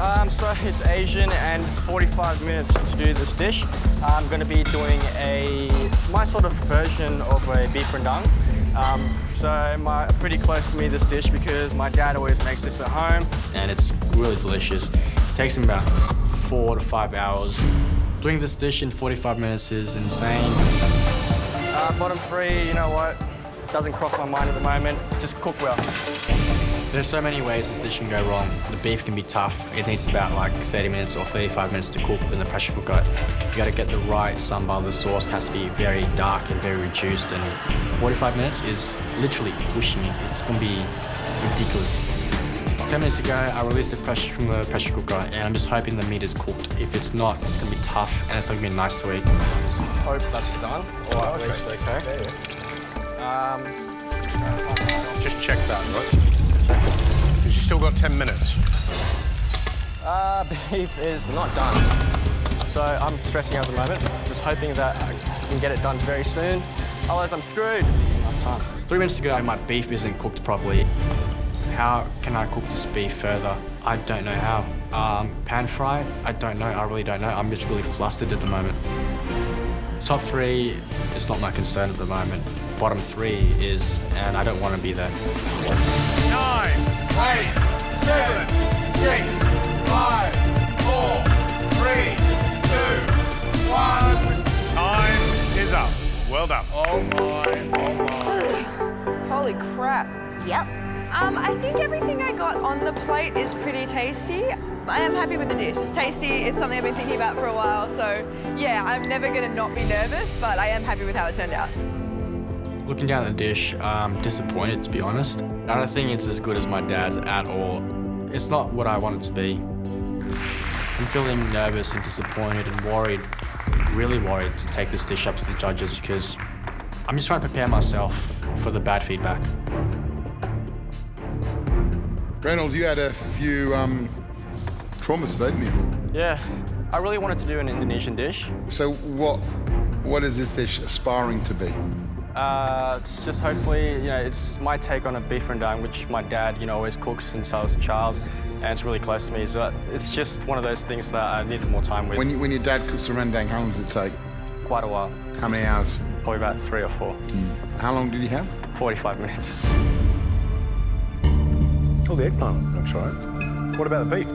So it's Asian and it's 45 minutes to do this dish. I'm going to be doing my sort of version of a beef rendang. Pretty close to me, this dish, because my dad always makes this at home. And it's really delicious. It takes him about 4 to 5 hours. Doing this dish in 45 minutes is insane. Bottom three, you know what? Doesn't cross my mind at the moment. Just cook well. There's so many ways this dish can go wrong. The beef can be tough. It needs about like 30 minutes or 35 minutes to cook in the pressure cooker. You gotta get the right sambal. The sauce has to be very dark and very reduced, and 45 minutes is literally pushing it. It's gonna be ridiculous. 10 minutes ago, I released the pressure from the pressure cooker, and I'm just hoping the meat is cooked. If it's not, it's gonna be tough, and it's not gonna be nice to eat. Just hope that's done, or at least okay. Just check that, right? Because you still got 10 minutes. Beef is not done. So I'm stressing out at the moment, just hoping that I can get it done very soon. Otherwise, I'm screwed. Enough time. 3 minutes ago, my beef isn't cooked properly. How can I cook this beef further? I don't know how. Pan fry? I don't know. I really don't know. I'm just really flustered at the moment. Top three is not my concern at the moment. Bottom three is, and I don't want to be there. 9, 8, 7, 6, 5, 4, 3, 2, 1. Time is up. Well done. Oh my. Holy crap. Yep. I think everything I got on the plate is pretty tasty. I am happy with the dish. It's tasty. It's something I've been thinking about for a while. So, yeah, I'm never going to not be nervous, but I am happy with how it turned out. Looking down at the dish, I'm disappointed, to be honest. I don't think it's as good as my dad's at all. It's not what I want it to be. I'm feeling nervous and disappointed and worried, really worried to take this dish up to the judges, because I'm just trying to prepare myself for the bad feedback. Reynold, you had a few traumas today, didn't you? Yeah, I really wanted to do an Indonesian dish. So what is this dish aspiring to be? It's just hopefully, it's my take on a beef rendang, which my dad, always cooks since I was a child, and it's really close to me. So it's just one of those things that I needed more time with. When your dad cooks a rendang, how long does it take? Quite a while. How many hours? Probably about 3 or 4. How long did he have? 45 minutes. Oh, the eggplant looks all right. What about the beef?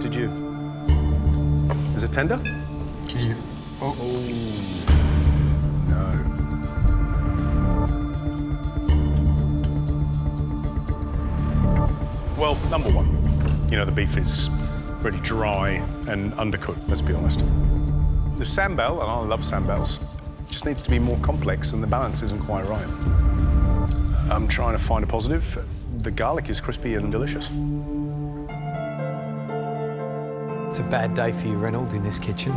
Is it tender? Can you... Oh. No. Well, number one, the beef is really dry and undercooked, let's be honest. The sambal, and I love sambals, just needs to be more complex and the balance isn't quite right. I'm trying to find a positive. The garlic is crispy and delicious. It's a bad day for you, Reynold, in this kitchen.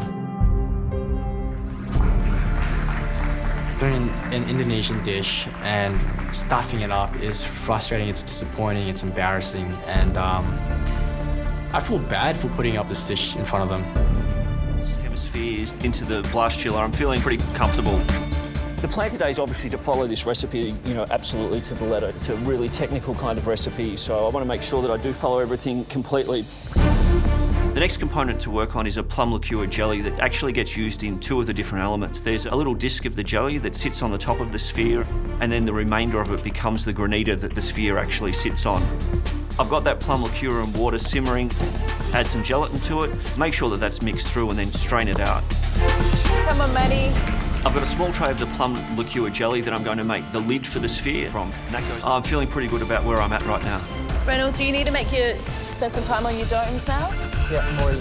Doing an Indonesian dish and stuffing it up is frustrating, it's disappointing, it's embarrassing, and I feel bad for putting up this dish in front of them. Hemispheres into the blast chiller. I'm feeling pretty comfortable. The plan today is obviously to follow this recipe, absolutely to the letter. It's a really technical kind of recipe, so I want to make sure that I do follow everything completely. The next component to work on is a plum liqueur jelly that actually gets used in 2 of the different elements. There's a little disc of the jelly that sits on the top of the sphere, and then the remainder of it becomes the granita that the sphere actually sits on. I've got that plum liqueur and water simmering, add some gelatin to it, make sure that that's mixed through and then strain it out. Come on, Maddie. I've got a small tray of the plum liqueur jelly that I'm going to make the lid for the sphere from. I'm feeling pretty good about where I'm at right now. Reynold, do you need to spend some time on your domes now? Yeah, I'm already.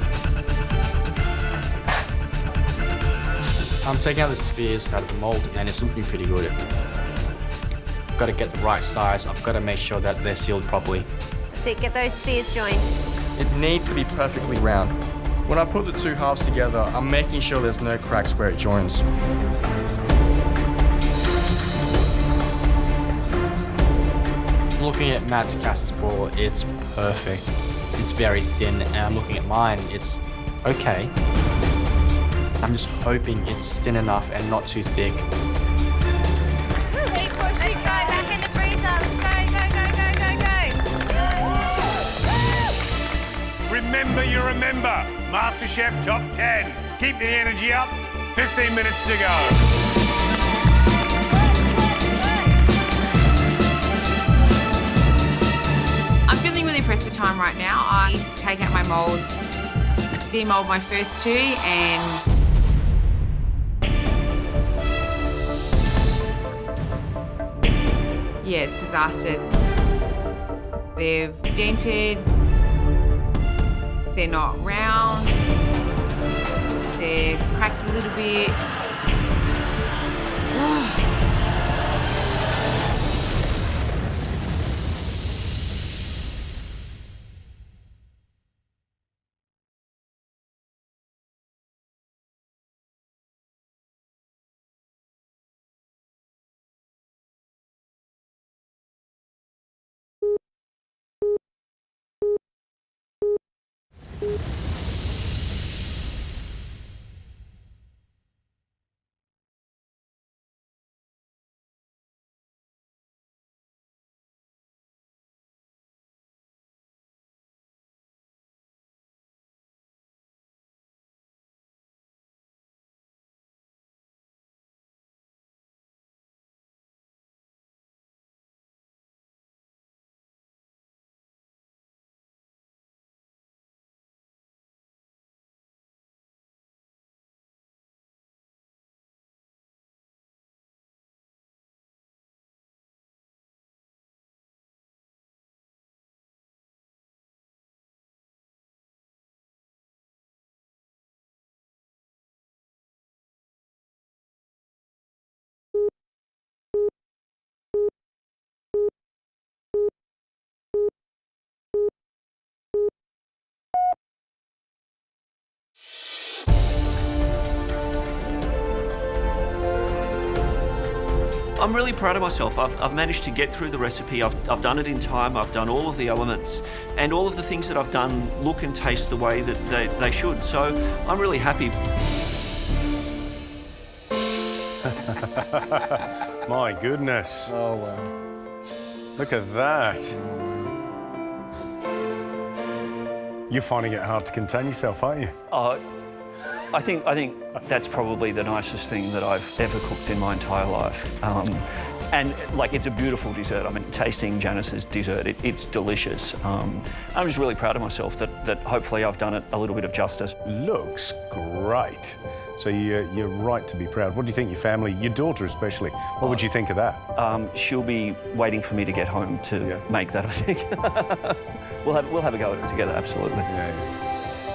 I'm taking out the spheres out of the mold, and it's looking pretty good. I've got to get the right size. I've got to make sure that they're sealed properly. That's it, get those spheres joined. It needs to be perfectly round. When I put the 2 halves together, I'm making sure there's no cracks where it joins. Looking at MasterChef's ball, it's perfect. It's very thin, and I'm looking at mine, it's okay. I'm just hoping it's thin enough and not too thick. Keep pushing, go back in the freezer. Go, go, go, go, go, go. remember you remember. MasterChef Top 10. Keep the energy up. 15 minutes to go. I'm feeling really pressed for time right now. I take out my mould, demould my first two, and yeah, it's disaster. They've dented, they're not round, they've cracked a little bit. I'm really proud of myself. I've managed to get through the recipe. I've done it in time. I've done all of the elements, and all of the things that I've done look and taste the way that they should. So I'm really happy. My goodness. Oh, wow. Look at that. You're finding it hard to contain yourself, aren't you? I think that's probably the nicest thing that I've ever cooked in my entire life. And like, it's a beautiful dessert. I mean, tasting Janice's dessert, it's delicious. I'm just really proud of myself that hopefully I've done it a little bit of justice. Looks great. So you're right to be proud. What do you think your family, your daughter especially, what would you think of that? She'll be waiting for me to get home to make that, I think. We'll have a go at it together, absolutely. Yeah.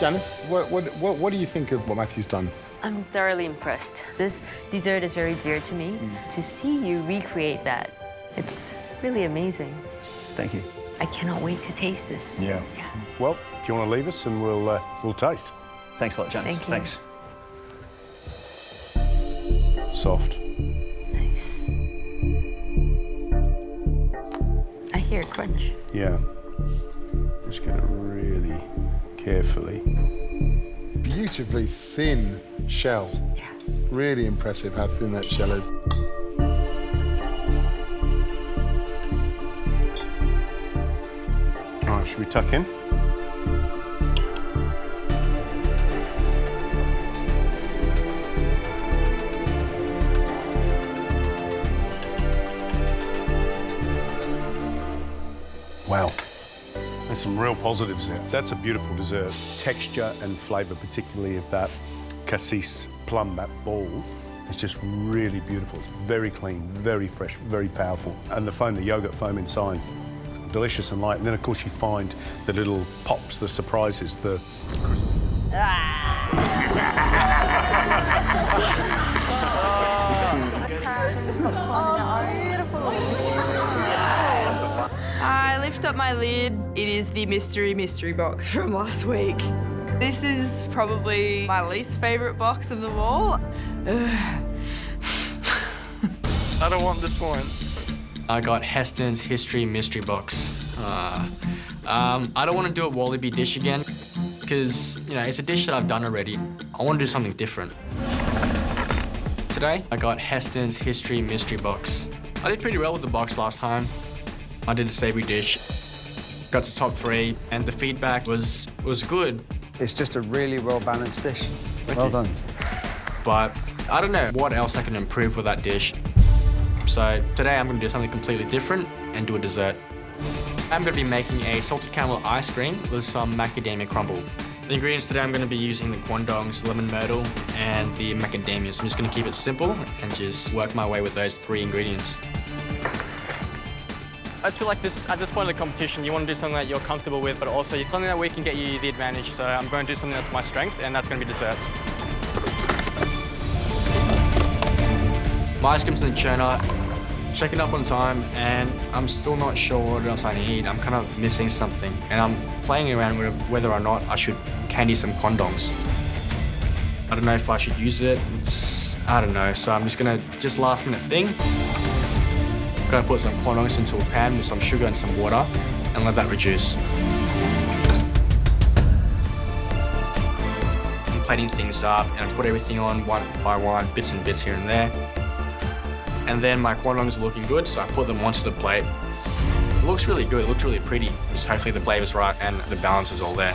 Janice, what do you think of what Matthew's done? I'm thoroughly impressed. This dessert is very dear to me. To see you recreate that, it's really amazing. Thank you. I cannot wait to taste this. Yeah. Well, do you want to leave us and we'll taste? Thanks a lot, Janice. Thank you. Thanks. Soft. Nice. I hear a crunch. Yeah. Just going to really carefully. Beautifully thin shell. Yeah. Really impressive how thin that shell is. All right, should we tuck in? Wow. There's some real positives there. That's a beautiful dessert. Texture and flavour, particularly of that cassis plum, that ball, is just really beautiful. It's very clean, very fresh, very powerful. And the foam, the yogurt foam inside, delicious and light. And then, of course, you find the little pops, the surprises, the... I lift up my lid. It is the mystery box from last week. This is probably my least favourite box of them all. I don't want this one. I got Heston's History Mystery Box. I don't want to do a wallaby dish again because, you know, it's a dish that I've done already. I want to do something different. Today, I got Heston's History Mystery Box. I did pretty well with the box last time. I did a savoury dish. Got to top 3, and the feedback was good. It's just a really well-balanced dish. Well done. But I don't know what else I can improve with that dish. So today I'm going to do something completely different and do a dessert. I'm going to be making a salted caramel ice cream with some macadamia crumble. The ingredients today, I'm going to be using the quandongs, lemon myrtle, and the macadamia. So I'm just going to keep it simple and just work my way with those 3 ingredients. I just feel like at this point of the competition, you want to do something that you're comfortable with, but also something that we can get you the advantage. So I'm going to do something that's my strength, and that's going to be desserts. My ice cream's in the churner, checking up on time, and I'm still not sure what else I need. I'm kind of missing something, and I'm playing around with whether or not I should candy some quandongs. I don't know if I should use it. I don't know. So I'm just gonna last minute thing. Gonna put some quandongs into a pan with some sugar and some water and let that reduce. I'm plating things up and I put everything on one by one, bits and bits here and there. And then my quandongs are looking good, so I put them onto the plate. It looks really good, it looks really pretty. Just hopefully the flavor's right and the balance is all there.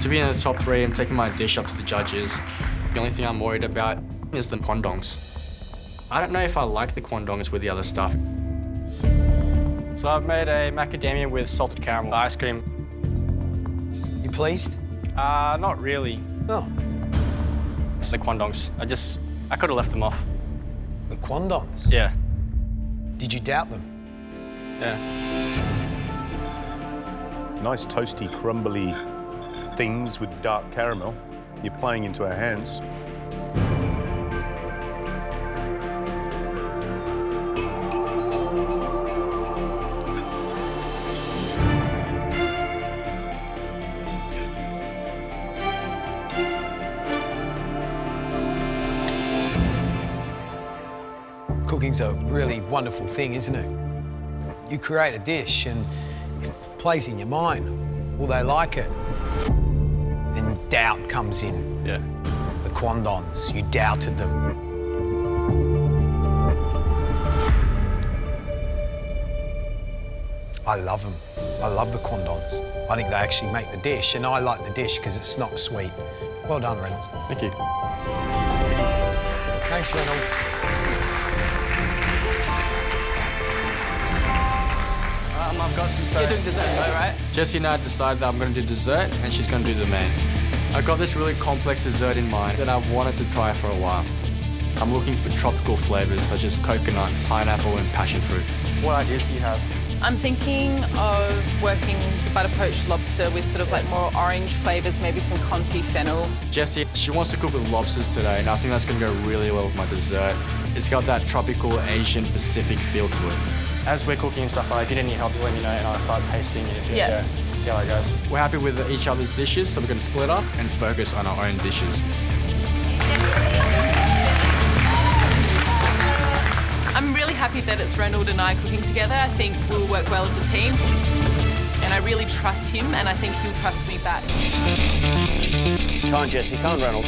To be in the top 3 and taking my dish up to the judges, the only thing I'm worried about is the quandongs. I don't know if I like the quandongs with the other stuff. So I've made a macadamia with salted caramel ice cream. You pleased? Not really. No. It's the quandongs. I could have left them off. The quandongs? Yeah. Did you doubt them? Yeah. Nice toasty, crumbly things with dark caramel. You're playing into our hands. Cooking's a really wonderful thing, isn't it? You create a dish and it plays in your mind. Will they like it? Then doubt comes in. Yeah. The quandongs, you doubted them. I love them. I love the quandongs. I think they actually make the dish, and I like the dish because it's not sweet. Well done, Reynold. Thank you. Thanks, Reynold. I've got dessert. You're doing dessert though, right? Jessie and I decided that I'm going to do dessert and she's going to do the main. I got this really complex dessert in mind that I've wanted to try for a while. I'm looking for tropical flavors such as coconut, pineapple and passion fruit. What ideas do you have? I'm thinking of working butter poached lobster with sort of like more orange flavors, maybe some confit fennel. Jessie, she wants to cook with lobsters today and I think that's going to go really well with my dessert. It's got that tropical Asian Pacific feel to it. As we're cooking and stuff, if you need any help, let me know and I'll start tasting it if you go. See how it goes. We're happy with each other's dishes, so we're going to split up and focus on our own dishes. I'm really happy that it's Reynold and I cooking together. I think we'll work well as a team. And I really trust him and I think he'll trust me back. Come on, Jessie. Come on, Reynold.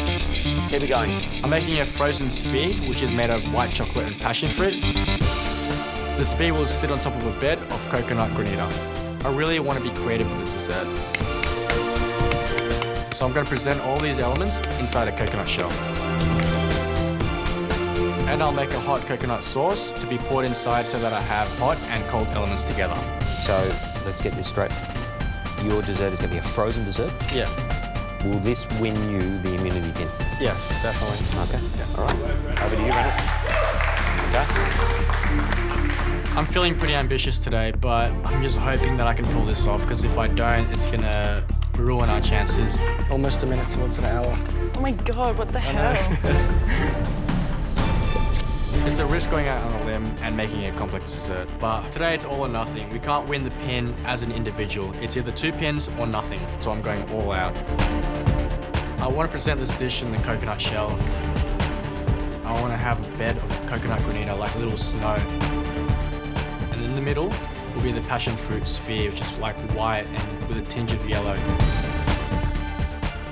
Keep it going. I'm making a frozen sphere, which is made of white chocolate and passion fruit. The sphere will sit on top of a bed of coconut granita. I really want to be creative with this dessert. So I'm going to present all these elements inside a coconut shell. And I'll make a hot coconut sauce to be poured inside so that I have hot and cold elements together. So let's get this straight. Your dessert is going to be a frozen dessert? Yeah. Will this win you the immunity pin? Yes, definitely. Okay. Yeah. All right. Over to you, Reynold. Okay. I'm feeling pretty ambitious today, but I'm just hoping that I can pull this off, because if I don't, it's gonna ruin our chances. Almost a minute till it's an hour. Oh my God, what the hell? It's a risk going out on a limb and making a complex dessert, but today it's all or nothing. We can't win the pin as an individual. It's either 2 pins or nothing, so I'm going all out. I want to present this dish in the coconut shell. I want to have a bed of coconut granita, like little snow. And in the middle will be the passion fruit sphere, which is like white and with a tinge of yellow.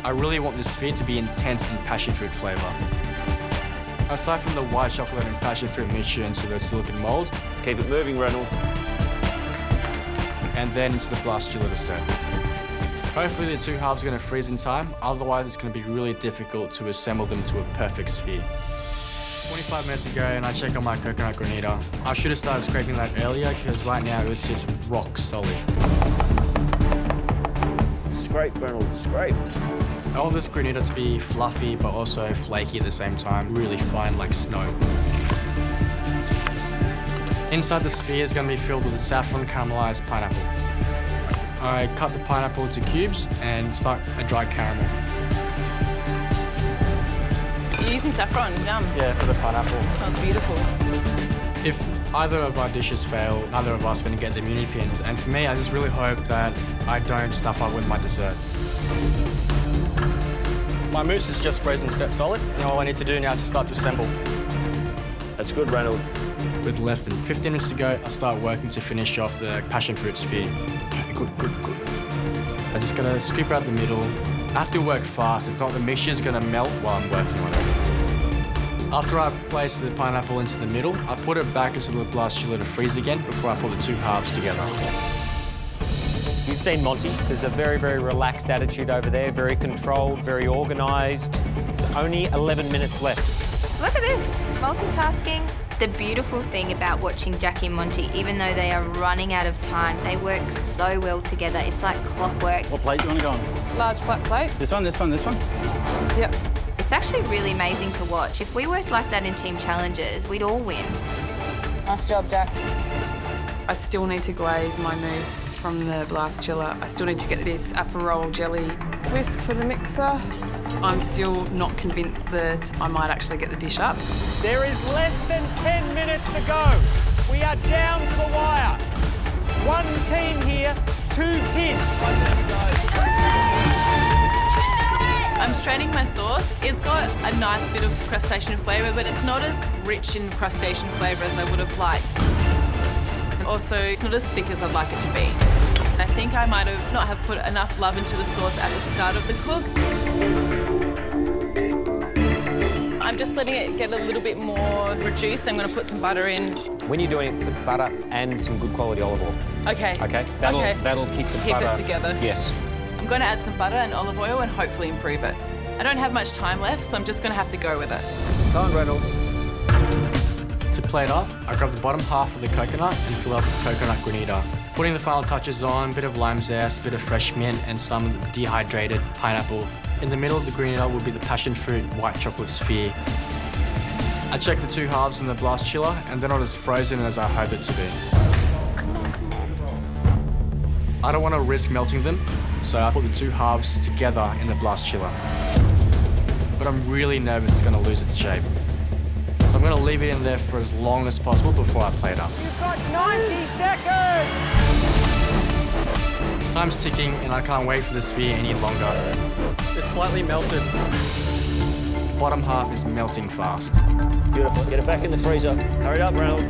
I really want this sphere to be intense in passion fruit flavor. Aside from the white chocolate and passion fruit mixture into the silicone mold. Keep it moving, Reynold. And then into the blast chiller to set. Hopefully the two halves are going to freeze in time, otherwise it's going to be really difficult to assemble them to a perfect sphere. 25 minutes ago and I check on my coconut granita. I should have started scraping that earlier because right now it's just rock solid. Scrape, Reynold, scrape. I want this granita to be fluffy but also flaky at the same time, really fine like snow. Inside the sphere is going to be filled with saffron caramelized pineapple. I cut the pineapple into cubes and start a dry caramel. You're using saffron, yum. Yeah, for the pineapple. It smells beautiful. If either of our dishes fail, neither of us are going to get the immunity pins. And for me, I just really hope that I don't stuff up with my dessert. My mousse is just frozen set solid, and all I need to do now is to start to assemble. That's good, Reynold. With less than 15 minutes to go, I start working to finish off the passion fruit sphere. Okay, good. I just gotta scoop out the middle. I have to work fast, if not the mixture's gonna melt while I'm working on it. After I place the pineapple into the middle, I put it back into the blast chiller to freeze again before I put the two halves together. You've seen Monty. There's a very, very relaxed attitude over there, very controlled, very organised. It's only 11 minutes left. Look at this, multitasking. The beautiful thing about watching Jackie and Monty, even though they are running out of time, they work so well together. It's like clockwork. What plate do you want to go on? Large flat plate. This one? Yep. It's actually really amazing to watch. If we worked like that in team challenges, we'd all win. Nice job, Jack. I still need to glaze my mousse from the blast chiller. I still need to get this Aperol jelly whisk for the mixer. I'm still not convinced that I might actually get the dish up. There is less than 10 minutes to go. We are down to the wire. One team here, 2 pins. I'm straining my sauce. It's got a nice bit of crustacean flavour, but it's not as rich in crustacean flavour as I would have liked. Also, it's not as thick as I'd like it to be. I think I might have not have put enough love into the sauce at the start of the cook. I'm just letting it get a little bit more reduced. I'm going to put some butter in. When you're doing it, put butter and some good quality olive oil. Okay. Okay? That'll keep the butter... Keep it together. Yes. I'm going to add some butter and olive oil and hopefully improve it. I don't have much time left, so I'm just going to have to go with it. Come on, Reynold. To plate up, I grab the bottom half of the coconut and fill up with coconut granita. Putting the final touches on, a bit of lime zest, a bit of fresh mint and some dehydrated pineapple. In the middle of the granita will be the passion fruit white chocolate sphere. I check the two halves in the blast chiller and they're not as frozen as I hope it to be. I don't want to risk melting them, so I put the two halves together in the blast chiller. But I'm really nervous it's going to lose its shape. So I'm going to leave it in there for as long as possible before I plate up. You've got 90 seconds! Time's ticking and I can't wait for the sphere any longer. It's slightly melted. The bottom half is melting fast. Beautiful. Get it back in the freezer. Hurry up, Reynold.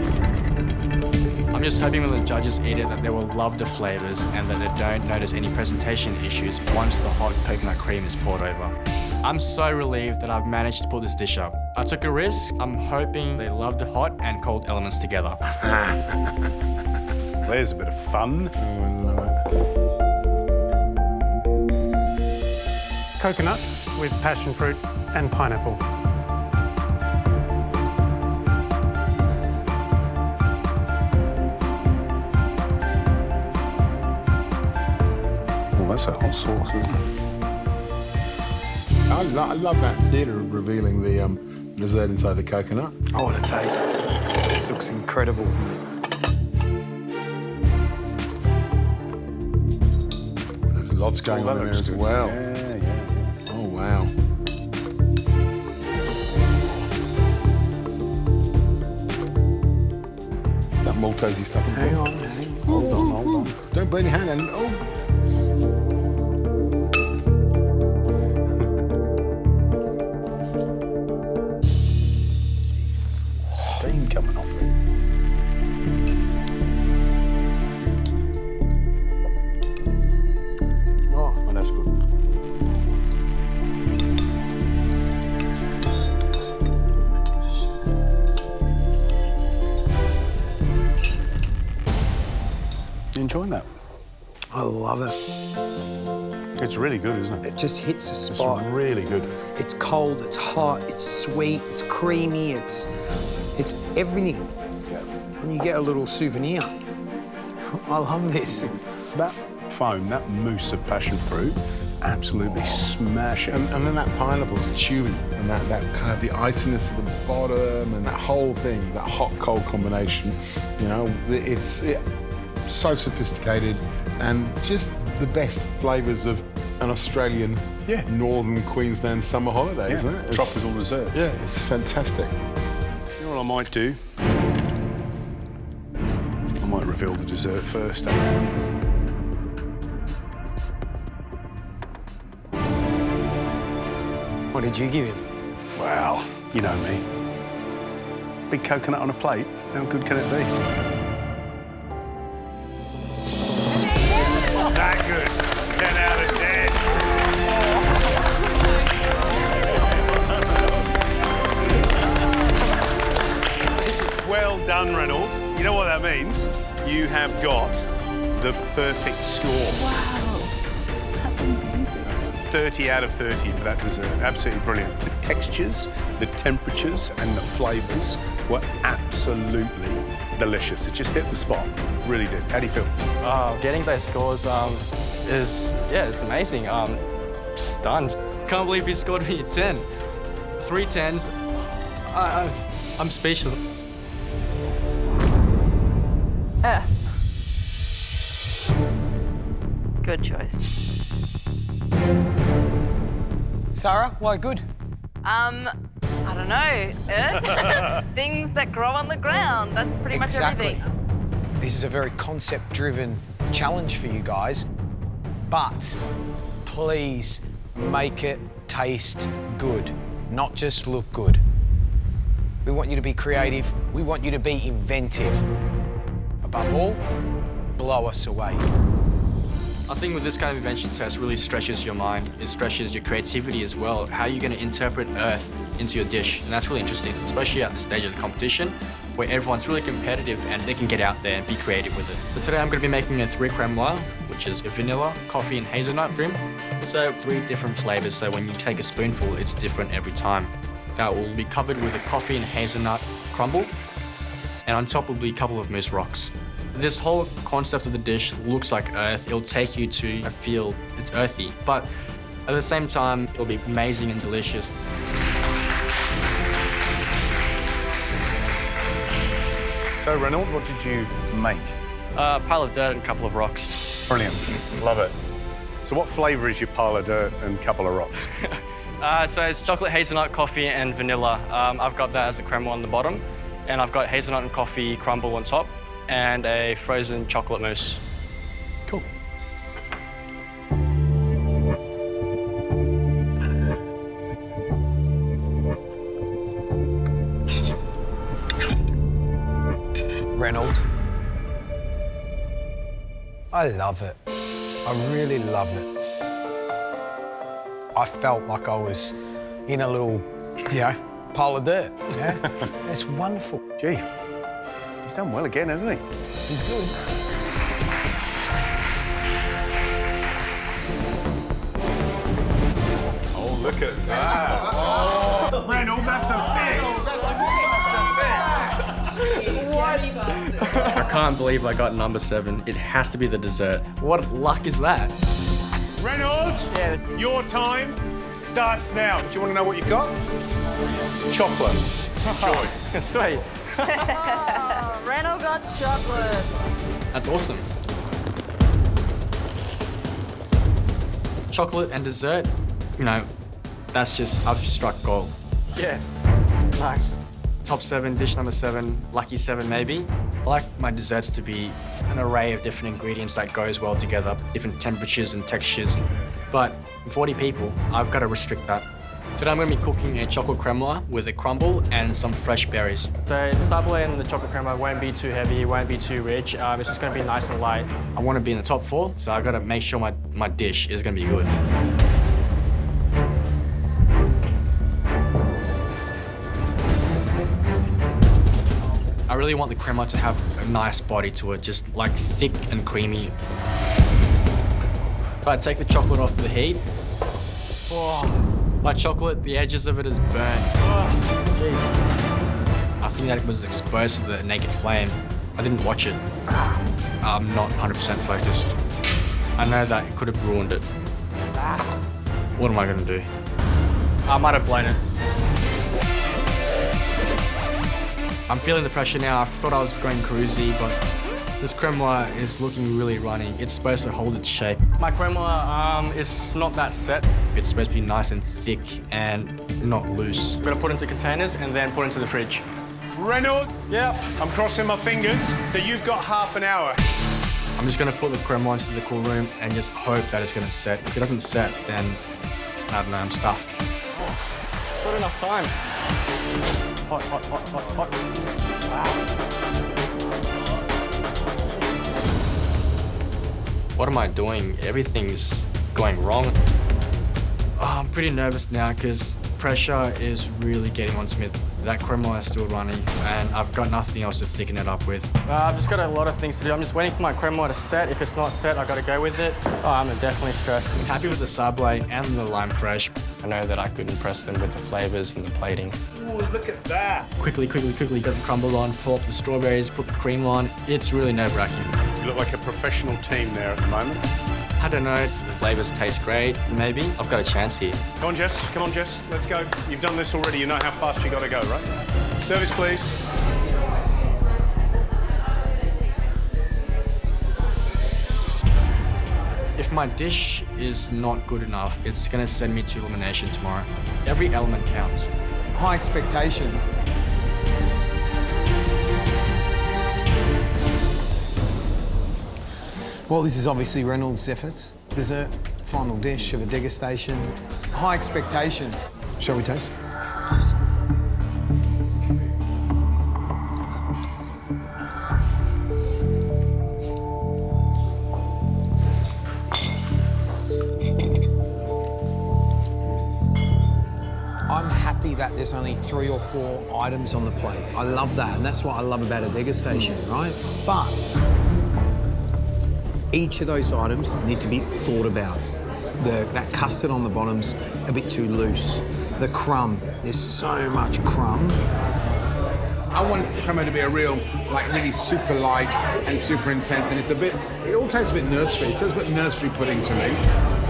I'm just hoping when the judges eat it that they will love the flavours and that they don't notice any presentation issues once the hot coconut cream is poured over. I'm so relieved that I've managed to put this dish up. I took a risk. I'm hoping they love the hot and cold elements together. There's a bit of fun. Coconut with passion fruit and pineapple. Oh, that's a hot sauce, isn't it? I love that theatre of revealing the dessert inside the coconut. Oh, what a taste. This looks incredible. There's lots going on in there as well. Yeah. Oh, wow. That Maltesey stuff. Hang on. Hold on. Don't burn your hand. And Steam coming off it. Oh, that's good. I love it. It's really good, isn't it? It just hits the spot. It's really good. It's cold, it's hot, it's sweet, it's creamy, it's everything. Yeah. And you get a little souvenir. I love this. That foam, that mousse of passion fruit, absolutely smash it. And then that pineapple's chewy, and that kind of the iciness at the bottom, and that whole thing, that hot-cold combination, you know, it's so sophisticated, and just the best flavours of an Australian, northern Queensland summer holiday, isn't it? Tropical dessert. Yeah, it's fantastic. You know what I might do? I might reveal the dessert first. What did you give him? Well, you know me. Big coconut on a plate. How good can it be? That good. 10 out of 10. Well done, Reynold. You know what that means? You have got the perfect score. Wow, that's amazing. 30 out of 30 for that dessert. Absolutely brilliant. The textures, the temperatures, and the flavours were absolutely delicious. It just hit the spot. Really did. How do you feel? Getting those scores it's amazing. Stunned. Can't believe he scored me a 10. 3 10s. I'm speechless. Good choice. Sarah, why good? I don't know. Earth? Things that grow on the ground. That's pretty much everything. This is a very concept-driven challenge for you guys, but please make it taste good, not just look good. We want you to be creative. We want you to be inventive. Above all, blow us away. I think with this kind of invention test really stretches your mind. It stretches your creativity as well. How are you going to interpret earth into your dish? And that's really interesting, especially at the stage of the competition where everyone's really competitive and they can get out there and be creative with it. So today I'm going to be making a 3 creme noir, which is a vanilla, coffee and hazelnut cream. So 3 different flavors, so when you take a spoonful, it's different every time. That will be covered with a coffee and hazelnut crumble, and on top will be a couple of mousse rocks. This whole concept of the dish looks like earth. It'll take you to a feel it's earthy, but at the same time, it'll be amazing and delicious. So, Reynold, what did you make? A pile of dirt and a couple of rocks. Brilliant. Love it. So what flavour is your pile of dirt and couple of rocks? So it's chocolate, hazelnut, coffee and vanilla. I've got that as a creme on the bottom, and I've got hazelnut and coffee crumble on top, and a frozen chocolate mousse. Cool. Reynold, I love it. I really love it. I felt like I was in a little, pile of dirt. Yeah, it's wonderful. Gee, he's done well again, hasn't he? He's good. Oh, look at that. Oh, Reynold, that's a fix. I can't believe I got number 7. It has to be the dessert. What luck is that? Reynolds, your time starts now. Do you want to know what you've got? Chocolate. Enjoy. Sweet. Reynold got chocolate. That's awesome. Chocolate and dessert, that's just, I've struck gold. Yeah, nice. Top 7, dish number 7, lucky 7 maybe. I like my desserts to be an array of different ingredients that goes well together, different temperatures and textures. But 40 people, I've got to restrict that. Today I'm going to be cooking a chocolate creme noir with a crumble and some fresh berries. So the sablé and the chocolate creme noir won't be too heavy, it won't be too rich. It's just going to be nice and light. I want to be in the top 4, so I've got to make sure my dish is going to be good. I really want the crema to have a nice body to it, just like thick and creamy. If I take the chocolate off the heat, my chocolate, the edges of it is burned. I think that it was exposed to the naked flame. I didn't watch it. I'm not 100% focused. I know that it could have ruined it. What am I gonna do? I might have blown it. I'm feeling the pressure now. I thought I was going cruisy, but this creme brulee is looking really runny. It's supposed to hold its shape. My creme brulee is not that set. It's supposed to be nice and thick and not loose. I'm gonna put it into containers and then put it into the fridge. Reynold? Yep. I'm crossing my fingers that you've got half an hour. I'm just gonna put the creme brulee into the cool room and just hope that it's gonna set. If it doesn't set, then I don't know, I'm stuffed. Not enough time. Hot, hot, hot, hot, hot. Wow. What am I doing? Everything's going wrong. Oh, I'm pretty nervous now because pressure is really getting onto me. That creme brulee is still running and I've got nothing else to thicken it up with. I've just got a lot of things to do. I'm just waiting for my creme brulee to set. If it's not set, I've got to go with it. Oh, I'm definitely stressed. I'm happy with the sablé and the lime fresh. I know that I could impress them with the flavors and the plating. Ooh, look at that. Quickly, get the crumble on, fill up the strawberries, put the cream on. It's really nerve-wracking. You look like a professional team there at the moment. I don't know, the flavors taste great, maybe. I've got a chance here. Come on, Jess. Come on, Jess. Let's go. You've done this already. You know how fast you got to go, right? Service, please. If my dish is not good enough, it's gonna send me to elimination tomorrow. Every element counts. High expectations. Well, this is obviously Reynold's efforts. Dessert, final dish of a degustation. High expectations. Shall we taste? I'm happy that there's only 3 or 4 items on the plate. I love that, and that's what I love about a degustation, right? But each of those items need to be thought about. That custard on the bottom's a bit too loose. The crumb, there's so much crumb. I want the crema to be a real, like really super light and super intense, and it all tastes a bit nursery. It tastes a bit nursery pudding to me.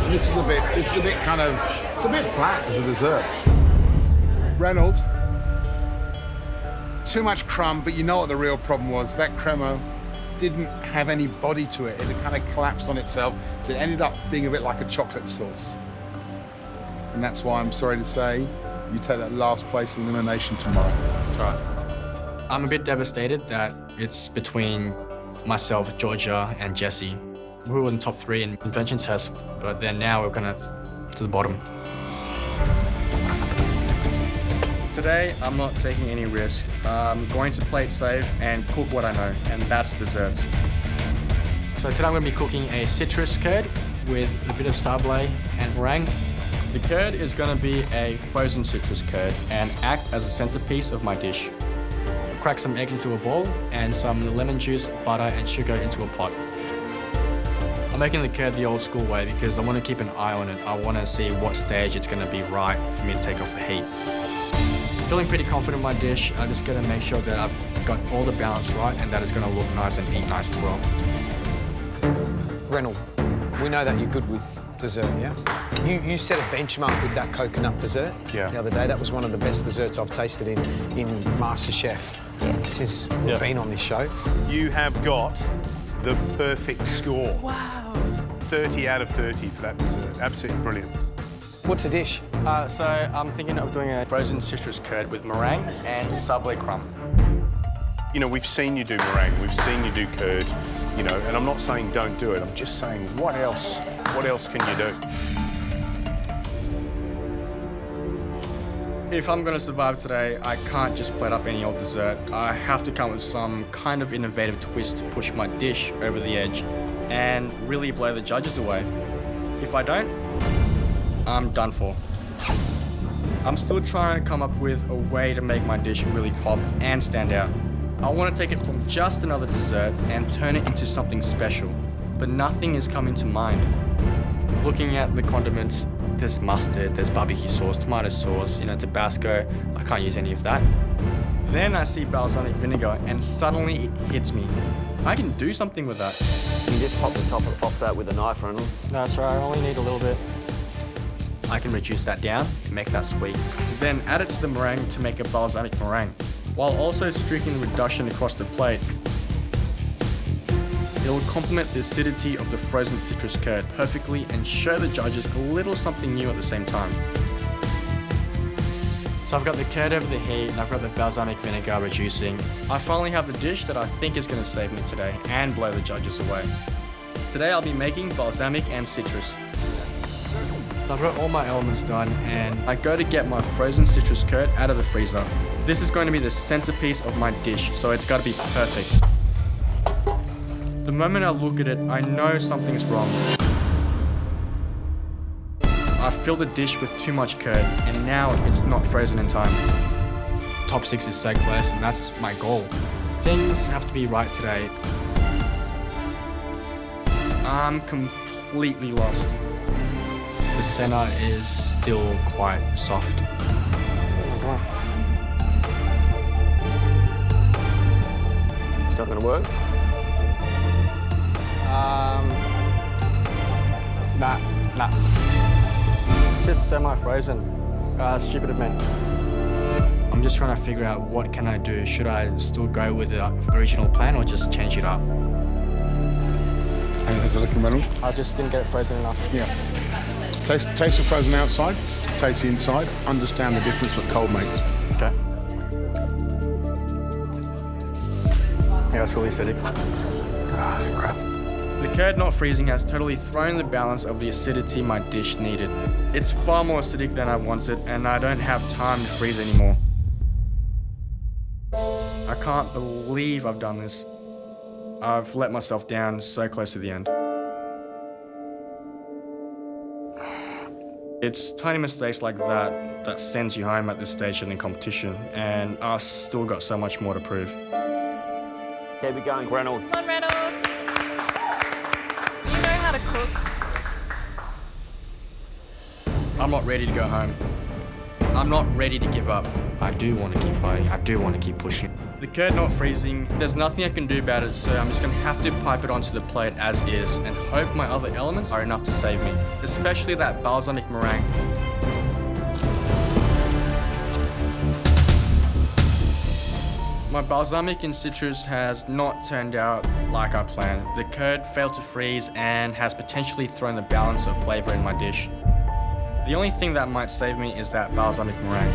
And it's a bit flat as a dessert. Reynold, too much crumb, but you know what the real problem was? That crema didn't have any body to it. It had kind of collapsed on itself, so it ended up being a bit like a chocolate sauce. And that's why I'm sorry to say, you take that last place in elimination tomorrow. That's all right. I'm a bit devastated that it's between myself, Georgia, and Jessie. We were in the top 3 in invention test, but then now we're gonna to the bottom. Today, I'm not taking any risk. I'm going to play it safe and cook what I know, and that's desserts. So today I'm going to be cooking a citrus curd with a bit of sablé and meringue. The curd is going to be a frozen citrus curd and act as a centerpiece of my dish. Crack some eggs into a bowl and some lemon juice, butter and sugar into a pot. I'm making the curd the old school way because I want to keep an eye on it. I want to see what stage it's going to be right for me to take off the heat. Feeling pretty confident in my dish. I just gotta make sure that I've got all the balance right and that it's gonna look nice and eat nice as well. Reynold, we know that you're good with dessert, yeah? You set a benchmark with that coconut dessert the other day. That was one of the best desserts I've tasted in MasterChef since we've been on this show. You have got the perfect score. Wow. 30 out of 30 for that dessert. Absolutely brilliant. What's the dish? So I'm thinking of doing a frozen citrus curd with meringue and sablé crumb. You know, we've seen you do meringue, we've seen you do curd, you know, and I'm not saying don't do it, I'm just saying what else can you do? If I'm gonna survive today, I can't just plate up any old dessert. I have to come with some kind of innovative twist to push my dish over the edge and really blow the judges away. If I don't, I'm done for. I'm still trying to come up with a way to make my dish really pop and stand out. I want to take it from just another dessert and turn it into something special, but nothing is coming to mind. Looking at the condiments, there's mustard, there's barbecue sauce, tomato sauce, Tabasco. I can't use any of that. Then I see balsamic vinegar and suddenly it hits me. I can do something with that. You just pop the top off that with a knife, Reynold. That's right, I only need a little bit. I can reduce that down and make that sweet. Then add it to the meringue to make a balsamic meringue, while also streaking the reduction across the plate. It will complement the acidity of the frozen citrus curd perfectly and show the judges a little something new at the same time. So I've got the curd over the heat and I've got the balsamic vinegar reducing. I finally have the dish that I think is going to save me today and blow the judges away. Today I'll be making balsamic and citrus. I've got all my elements done and I go to get my frozen citrus curd out of the freezer. This is going to be the centerpiece of my dish, so it's got to be perfect. The moment I look at it, I know something's wrong. I filled the dish with too much curd and now it's not frozen in time. Top 6 is so close and that's my goal. Things have to be right today. I'm completely lost. The center is still quite soft. It's not going to work? Nah. It's just semi-frozen. Stupid of me. I'm just trying to figure out what can I do. Should I still go with the original plan or just change it up? Hey, how's it looking, Reynold? I just didn't get it frozen enough. Yeah. Taste the frozen outside, taste the inside, understand the difference what cold makes. Okay. Yeah, that's really acidic. Crap. The curd not freezing has totally thrown the balance of the acidity my dish needed. It's far more acidic than I wanted, and I don't have time to freeze anymore. I can't believe I've done this. I've let myself down so close to the end. It's tiny mistakes like that that sends you home at this stage in the competition, and I've still got so much more to prove. Keep it going, Reynold. Come on, Reynolds. You know how to cook. I'm not ready to go home. I'm not ready to give up. I do want to keep fighting. I do want to keep pushing. The curd not freezing, there's nothing I can do about it, so I'm just going to have to pipe it onto the plate as is and hope my other elements are enough to save me, especially that balsamic meringue. My balsamic and citrus has not turned out like I planned. The curd failed to freeze and has potentially thrown the balance of flavour in my dish. The only thing that might save me is that balsamic meringue.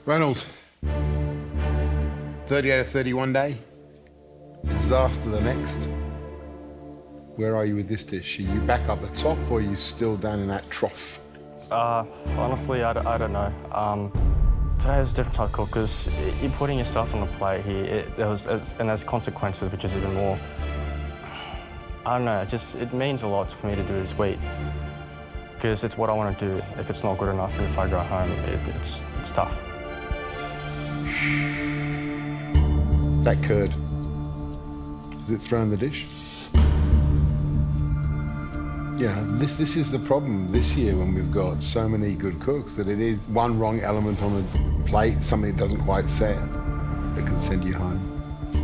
Reynold, 30 out of 31 day, disaster the next. Where are you with this dish? Are you back up the top or are you still down in that trough? Honestly, I don't know. Today was a different type of cook because you're putting yourself on the plate here. And there's consequences, which is even more. I don't know, it means a lot for me to do this week because it's what I want to do. If it's not good enough and if I go home, it's tough. That curd, is it thrown the dish? Yeah, this is the problem this year when we've got so many good cooks that it is one wrong element on a plate, something that doesn't quite set, that can send you home.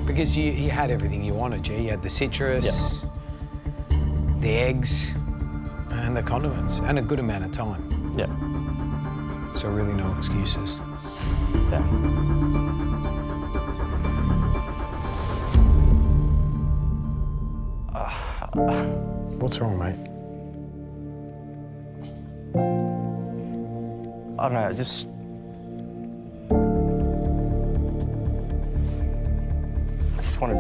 Because you had everything you wanted, G. You had the citrus, the eggs, and the condiments, and a good amount of time. Yeah. So really no excuses. Yeah. What's wrong, mate? I don't know, I just want to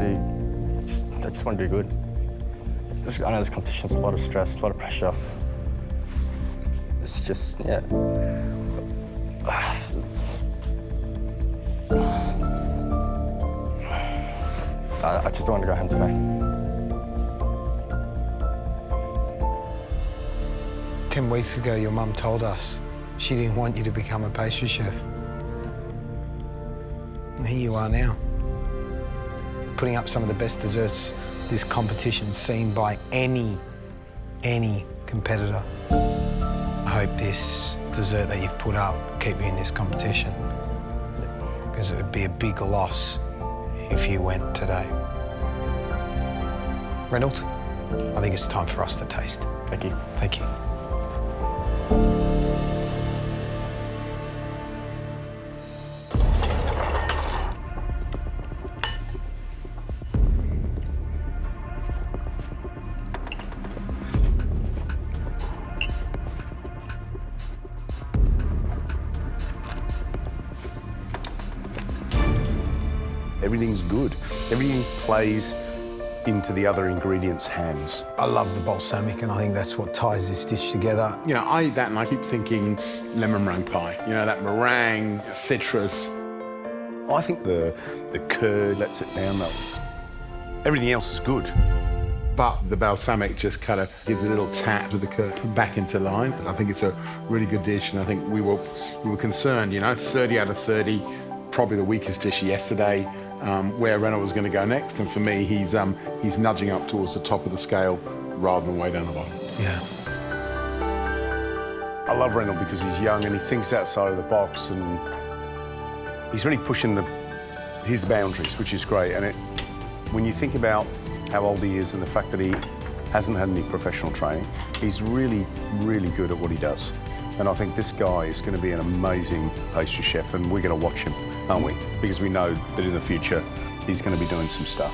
do good. I know this competition's a lot of stress, a lot of pressure. It's just, yeah. I just don't want to go home today. 10 weeks ago, your mum told us she didn't want you to become a pastry chef. And here you are now, putting up some of the best desserts this competition's seen by any competitor. I hope this dessert that you've put up will keep you in this competition, because it would be a big loss if you went today. Reynold, I think it's time for us to taste. Thank you. Thank you. Everything's good. Everything plays into the other ingredients' hands. I love the balsamic, and I think that's what ties this dish together. You know, I eat that and I keep thinking lemon meringue pie. You know, that meringue, citrus. I think the curd lets it down, though. Everything else is good. But the balsamic just kind of gives a little tap with the curd back into line. I think it's a really good dish, and I think we were concerned, you know, 30 out of 30, probably the weakest dish yesterday, where Reynold was going to go next. And for me, he's nudging up towards the top of the scale rather than way down the bottom. Yeah. I love Reynold because he's young and he thinks outside of the box, and he's really pushing his boundaries, which is great. And when you think about how old he is and the fact that he hasn't had any professional training, he's really, really good at what he does. And I think this guy is going to be an amazing pastry chef, and we're going to watch him, aren't we? Because we know that in the future, he's going to be doing some stuff.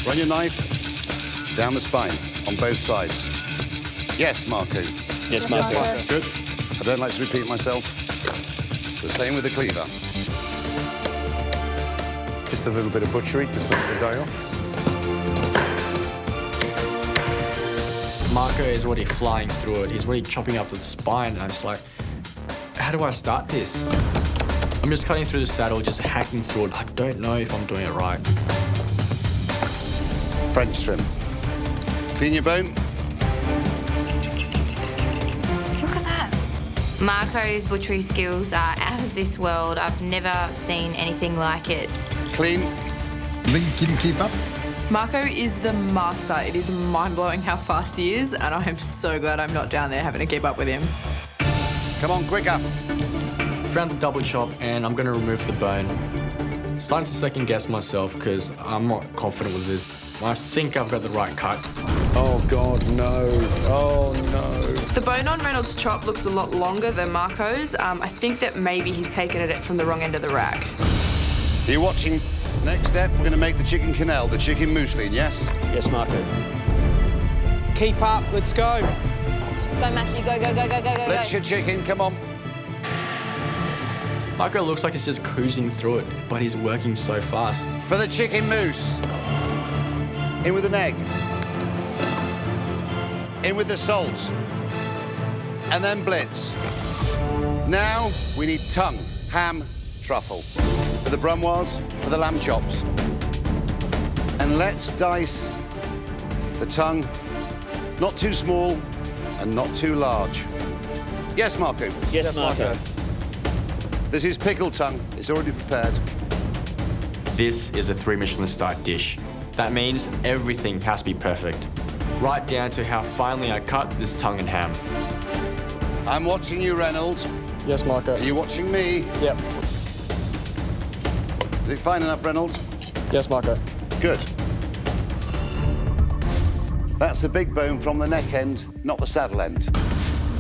Run your knife down the spine on both sides. Yes, Marco. Yes, Marco. Good. I don't like to repeat myself. The same with the cleaver. Just a little bit of butchery to start the day off. Marco is already flying through it. He's already chopping up the spine, and I'm just like, how do I start this? I'm just cutting through the saddle, just hacking through it. I don't know if I'm doing it right. French trim. Clean your bone. Look at that. Marco's butchery skills are out of this world. I've never seen anything like it. Clean. Think you can keep up? Marco is the master. It is mind-blowing how fast he is, and I am so glad I'm not down there having to keep up with him. Come on, quicker. Found the double chop, and I'm gonna remove the bone. Starting to second guess myself because I'm not confident with this. I think I've got the right cut. Oh, God, no. Oh, no. The bone on Reynold's chop looks a lot longer than Marco's. I think that maybe he's taken it from the wrong end of the rack. Are you watching? Next step, we're going to make the chicken quenelle, the chicken mousseline, yes? Yes, Marco. Keep up, let's go. Go, Matthew, go, go, go, go, go, go. Let's your chicken, come on. Marco looks like he's just cruising through it, but he's working so fast. For the chicken mousse. In with an egg. In with the salt. And then blitz. Now, we need tongue, ham, truffle. For the brunoise, for the lamb chops. And let's dice the tongue, not too small and not too large. Yes, Marco? Yes, Marco. This is pickled tongue. It's already prepared. This is a 3 Michelin star dish. That means everything has to be perfect. Right down to how finely I cut this tongue and ham. I'm watching you, Reynold. Yes, Marco. Are you watching me? Yep. Is it fine enough, Reynold? Yes, Marco. Good. That's the big bone from the neck end, not the saddle end.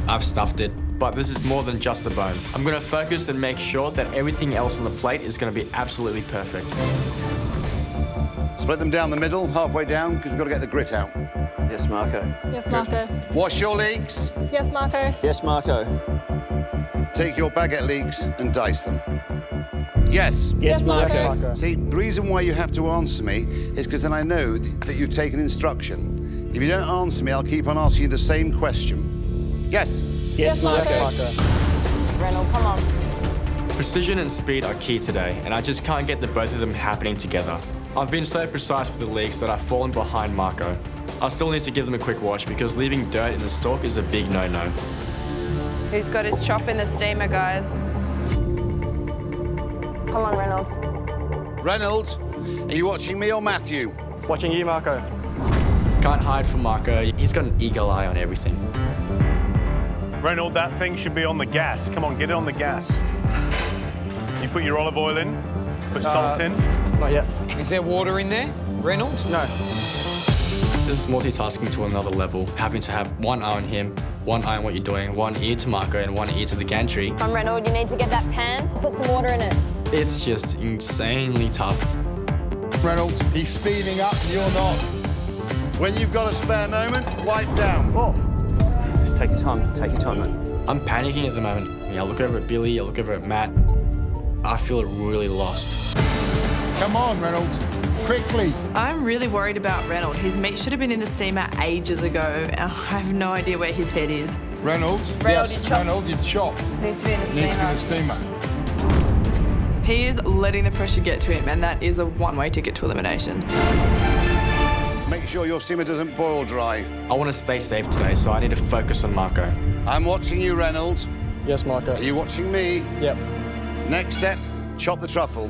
I've stuffed it, but this is more than just the bone. I'm gonna focus and make sure that everything else on the plate is gonna be absolutely perfect. Split them down the middle, halfway down, because we've got to get the grit out. Yes, Marco. Yes, Marco. Wash your leeks. Yes, Marco. Yes, Marco. Take your baguette leeks and dice them. Yes. Yes, Marco. See, the reason why you have to answer me is because then I know that you've taken instruction. If you don't answer me, I'll keep on asking you the same question. Yes. Yes, Marco. Reynold, come on. Precision and speed are key today, and I just can't get the both of them happening together. I've been so precise with the leeks that I've fallen behind Marco. I still need to give them a quick wash because leaving dirt in the stalk is a big no-no. Who's got his chop in the steamer, guys? Come on, Reynold. Reynolds, are you watching me or Matthew? Watching you, Marco. Can't hide from Marco. He's got an eagle eye on everything. Reynold, that thing should be on the gas. Come on, get it on the gas. You put your olive oil in, put salt in. Not yet. Is there water in there, Reynolds? No. This is multitasking to another level. Having to have one eye on him, one eye on what you're doing, one ear to Marco and one ear to the gantry. Come on, Reynold, you need to get that pan, put some water in it. It's just insanely tough. Reynolds, he's speeding up, you're not. When you've got a spare moment, wipe down. Oh. Just take your time, mate. I'm panicking at the moment. I look over at Billy, I look over at Matt. I feel really lost. Come on, Reynolds, quickly. I'm really worried about Reynold. His meat should have been in the steamer ages ago. I have no idea where his head is. Reynolds? Reynold, you chop. Reynolds, you chop. Needs to be in the steamer. Needs to be in the steamer. He is letting the pressure get to him, and that is a one-way ticket to elimination. Make sure your steamer doesn't boil dry. I want to stay safe today, so I need to focus on Marco. I'm watching you, Reynolds. Yes, Marco. Are you watching me? Yep. Next step, chop the truffle.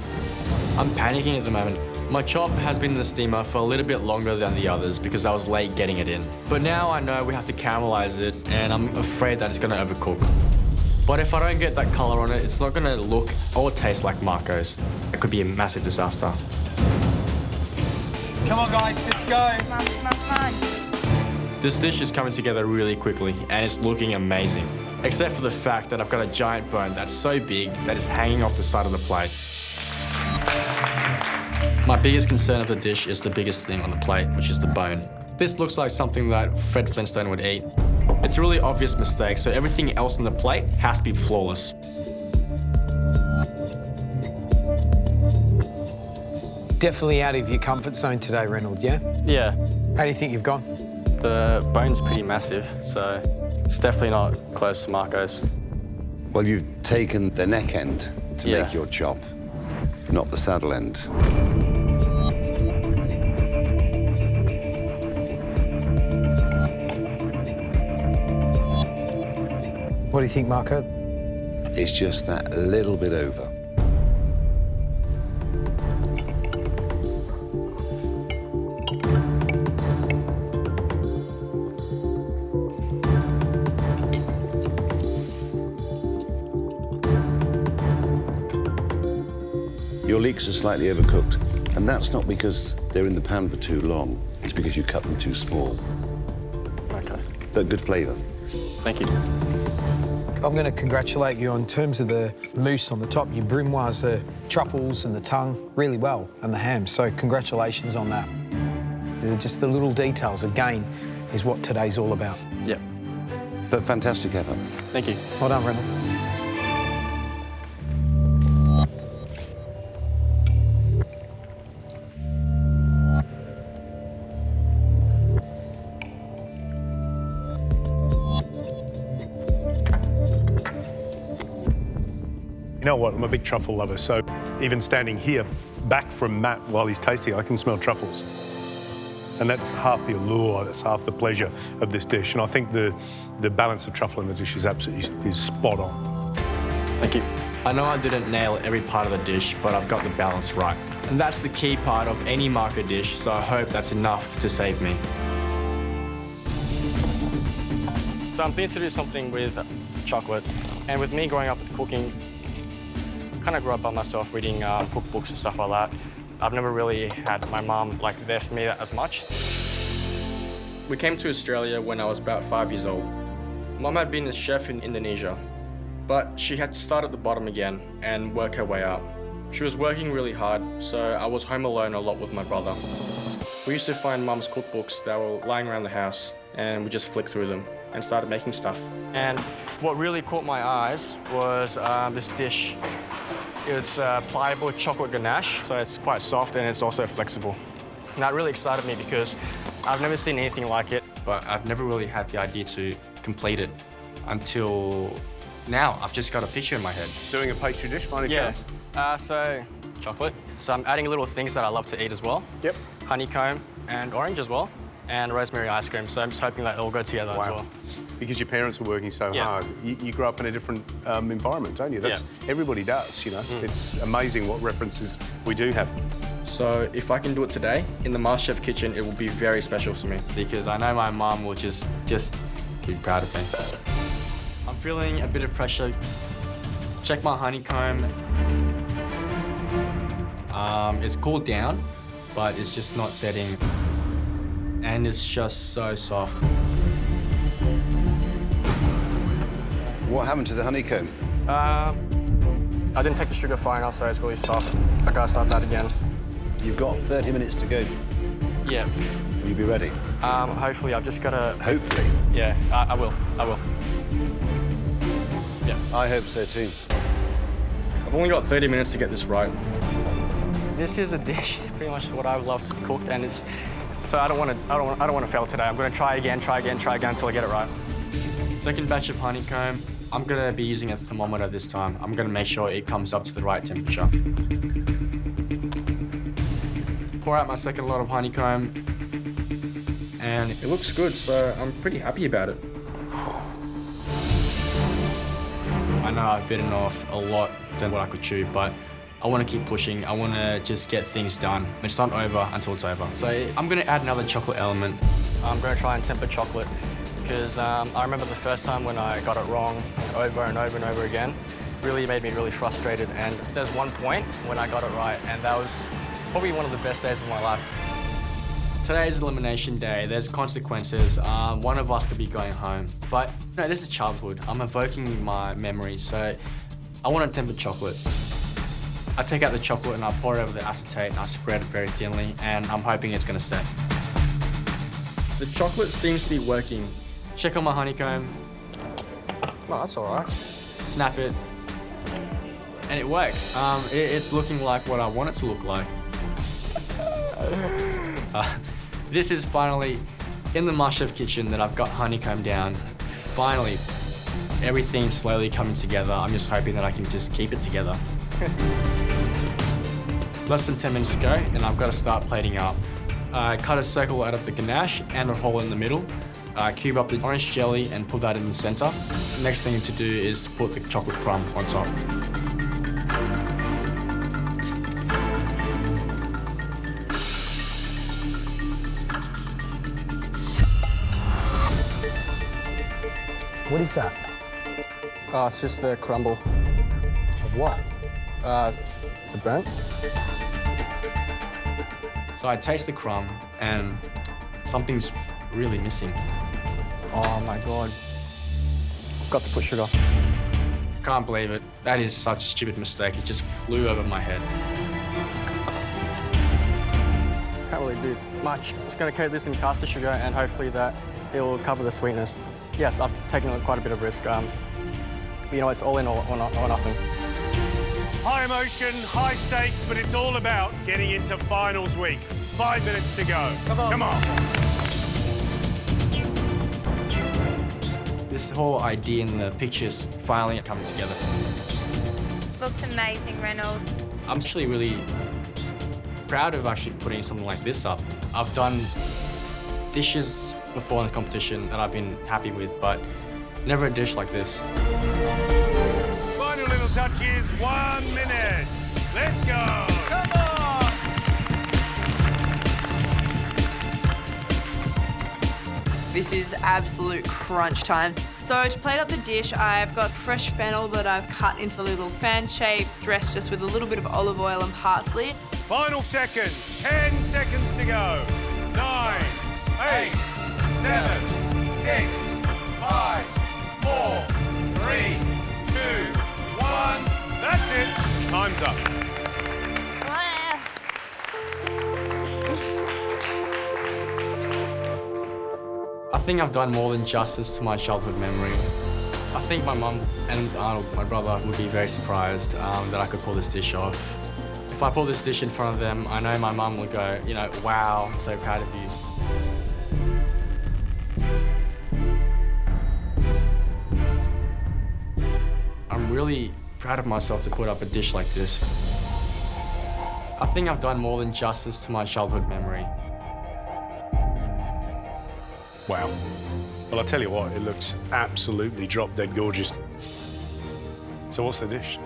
I'm panicking at the moment. My chop has been in the steamer for a little bit longer than the others because I was late getting it in. But now I know we have to caramelize it, and I'm afraid that it's going to overcook. But if I don't get that color on it, it's not going to look or taste like Marco's. It could be a massive disaster. Come on, guys, let's go. Come on. This dish is coming together really quickly, and it's looking amazing. Except for the fact that I've got a giant bone that's so big that it's hanging off the side of the plate. My biggest concern of the dish is the biggest thing on the plate, which is the bone. This looks like something that Fred Flintstone would eat. It's a really obvious mistake, so everything else on the plate has to be flawless. Definitely out of your comfort zone today, Reynolds, yeah? Yeah. How do you think you've gone? The bone's pretty massive, so it's definitely not close to Marco's. Well, you've taken the neck end to make your chop, not the saddle end. What do you think, Marco? It's just that little bit over. Your leeks are slightly overcooked, and that's not because they're in the pan for too long. It's because you cut them too small. Okay. But good flavour. Thank you. I'm going to congratulate you on terms of the mousse on the top. You brunoise the truffles and the tongue really well, and the ham. So congratulations on that. Just the little details, again, is what today's all about. Yep. But fantastic effort. Thank you. Well done, Reynold. You know what? I'm a big truffle lover, so even standing here, back from Matt while he's tasting, I can smell truffles. And that's half the allure, that's half the pleasure of this dish. And I think the balance of truffle in the dish is absolutely spot on. Thank you. I know I didn't nail every part of the dish, but I've got the balance right. And that's the key part of any Marco dish, so I hope that's enough to save me. So I'm thinking to do something with chocolate. And with me growing up with cooking, I kind of grew up by myself reading cookbooks and stuff like that. I've never really had my mum there for me as much. We came to Australia when I was about 5 years old. Mum had been a chef in Indonesia, but she had to start at the bottom again and work her way up. She was working really hard, so I was home alone a lot with my brother. We used to find Mum's cookbooks that were lying around the house, and we just flicked through them and started making stuff. And what really caught my eyes was this dish. It's pliable chocolate ganache, so it's quite soft and it's also flexible. And that really excited me because I've never seen anything like it, but I've never really had the idea to complete it until now. I've just got a picture in my head. Doing a pastry dish, by any chance? So chocolate. So I'm adding little things that I love to eat as well. Yep. Honeycomb and orange as well, and rosemary ice cream. So I'm just hoping that it'll go together as well. Because your parents were working so Yeah. hard, you grew up in a different environment, don't you? That's everybody does, you know. It's amazing what references we do have. So if I can do it today in the MasterChef kitchen, it will be very special for me because I know my mum will just be proud of me. I'm feeling a bit of pressure. Check my honeycomb. It's cooled down, but it's just not setting. And it's just so soft. What happened to the honeycomb? I didn't take the sugar far enough, so it's really soft. I gotta start that again. You've got 30 minutes to go. Yeah. Will you be ready? Hopefully, I've just gotta... Hopefully? Yeah, I will. Yeah. I hope so too. I've only got 30 minutes to get this right. This is a dish, pretty much what I've loved cooked, and it's... So I don't want to fail today. I'm gonna try again until I get it right. Second batch of honeycomb. I'm gonna be using a thermometer this time. I'm gonna make sure it comes up to the right temperature. Pour out my second lot of honeycomb, and it looks good, so I'm pretty happy about it. I know I've bitten off a lot than what I could chew, but I want to keep pushing. I want to just get things done. It's not over until it's over. So I'm going to add another chocolate element. I'm going to try and temper chocolate because I remember the first time when I got it wrong over and over and over again. Really made me really frustrated. And there's one point when I got it right, and that was probably one of the best days of my life. Today's elimination day. There's consequences. One of us could be going home. But no, this is childhood. I'm evoking my memories, so I want a tempered chocolate. I take out the chocolate and I pour it over the acetate and I spread it very thinly, and I'm hoping it's gonna set. The chocolate seems to be working. Check on my honeycomb. Oh, that's all right. Snap it, and it works. It's looking like what I want it to look like. This is finally in the MasterChef kitchen that I've got honeycomb down. Finally, everything's slowly coming together. I'm just hoping that I can just keep it together. Less than 10 minutes to go, and I've got to start plating up. Cut a circle out of the ganache and a hole in the middle. Cube up the orange jelly and put that in the center. The next thing to do is put the chocolate crumb on top. What is that? It's just the crumble. Of what? The burnt. So I taste the crumb and something's really missing. Oh my God. Got to put sugar. Can't believe it. That is such a stupid mistake. It just flew over my head. Can't really do much. Just gonna coat this in caster sugar and hopefully that it will cover the sweetness. Yes, I've taken quite a bit of risk. You know, it's all in or nothing. High emotion, high stakes, but it's all about getting into finals week. 5 minutes to go. Come on. Come on. This whole idea and the pictures finally coming together. Looks amazing, Reynold. I'm actually really proud of actually putting something like this up. I've done dishes before in the competition that I've been happy with, but never a dish like this. Final little touches, 1 minute. Let's go. Come on. This is absolute crunch time. So to plate up the dish, I've got fresh fennel that I've cut into little fan shapes, dressed just with a little bit of olive oil and parsley. Final seconds, 10 seconds to go. 9, 8, 7, 6, 5, 4, 3, 2, 1. That's it. Time's up. I think I've done more than justice to my childhood memory. I think my mum and Arnold, my brother, would be very surprised that I could pull this dish off. If I pull this dish in front of them, I know my mum will go, you know, wow, I'm so proud of you. I'm really proud of myself to put up a dish like this. I think I've done more than justice to my childhood memory. Wow. Well, I'll tell you what, it looks absolutely drop-dead gorgeous. So what's the dish?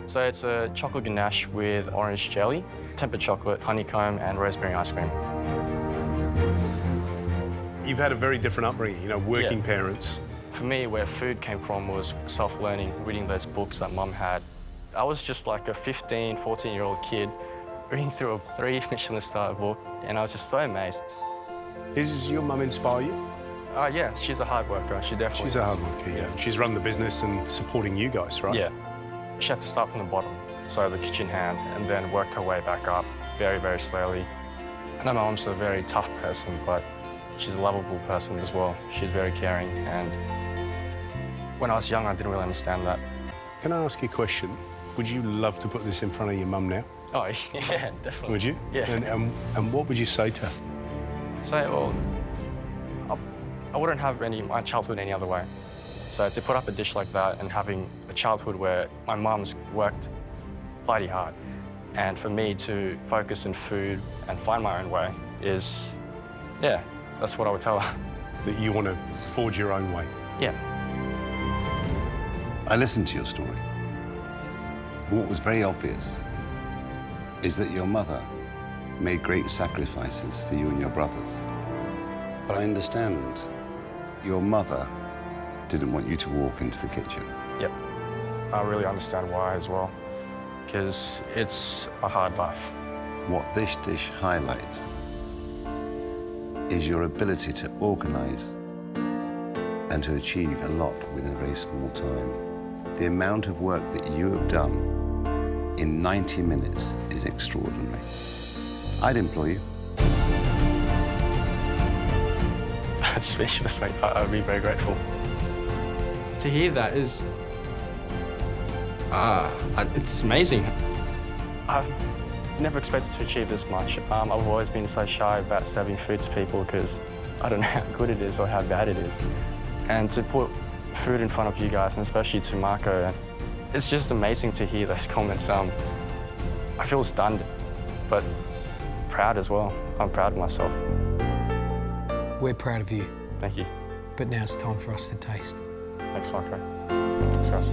So it's a chocolate ganache with orange jelly, tempered chocolate, honeycomb, and rosemary ice cream. You've had a very different upbringing, you know, working Yeah. parents. For me, where food came from was self-learning, reading those books that Mum had. I was just like a 15, 14-year-old kid reading through a 3 Michelin-star book, and I was just so amazed. Does your mum inspire you? Yeah, she's a hard worker. She definitely She's is. a hard worker, yeah. She's run the business and supporting you guys, right? Yeah. She had to start from the bottom, so as a kitchen hand, and then worked her way back up very, very slowly. I know my mom's a very tough person, but she's a lovable person as well. She's very caring, and when I was young, I didn't really understand that. Can I ask you a question? Would you love to put this in front of your mum now? Oh, yeah, definitely. Would you? Yeah. And what would you say to her? I'd say, well, I wouldn't have my childhood any other way. So to put up a dish like that and having a childhood where my mum's worked bloody hard, and for me to focus on food and find my own way is, yeah, that's what I would tell her. That you want to forge your own way? Yeah. I listened to your story. What was very obvious is that your mother made great sacrifices for you and your brothers. But I understand your mother didn't want you to walk into the kitchen. Yep. I really understand why as well, because it's a hard life. What this dish highlights is your ability to organize and to achieve a lot within a very small time. The amount of work that you have done in 90 minutes is extraordinary. I'd employ you. Speechless. I'd be very grateful. To hear that is, it's amazing. I've never expected to achieve this much. I've always been so shy about serving food to people because I don't know how good it is or how bad it is. And to put food in front of you guys, and especially to Marco, it's just amazing to hear those comments. I feel stunned, but proud as well. I'm proud of myself. We're proud of you. Thank you. But now it's time for us to taste. Thanks, Marco. Thanks, guys.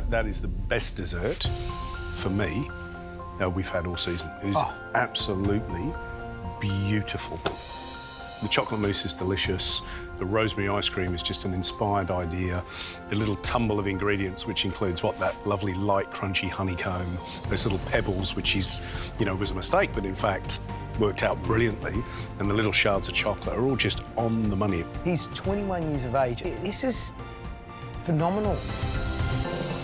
That is the best dessert for me we've had all season. It is absolutely beautiful. The chocolate mousse is delicious. The rosemary ice cream is just an inspired idea. The little tumble of ingredients, which includes that lovely light, crunchy honeycomb, those little pebbles, which is, was a mistake, but in fact worked out brilliantly. And the little shards of chocolate are all just on the money. He's 21 years of age. This is phenomenal.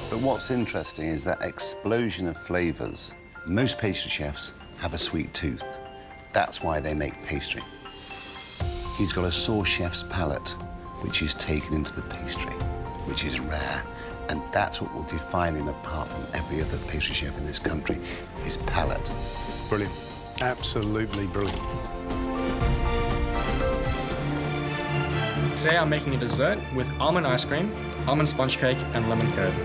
But what's interesting is that explosion of flavors. Most pastry chefs have a sweet tooth. That's why they make pastry. He's got a sauce chef's palate, which is taken into the pastry, which is rare. And that's what will define him apart from every other pastry chef in this country, his palate. Brilliant. Absolutely brilliant. Today I'm making a dessert with almond ice cream, almond sponge cake, and lemon curd.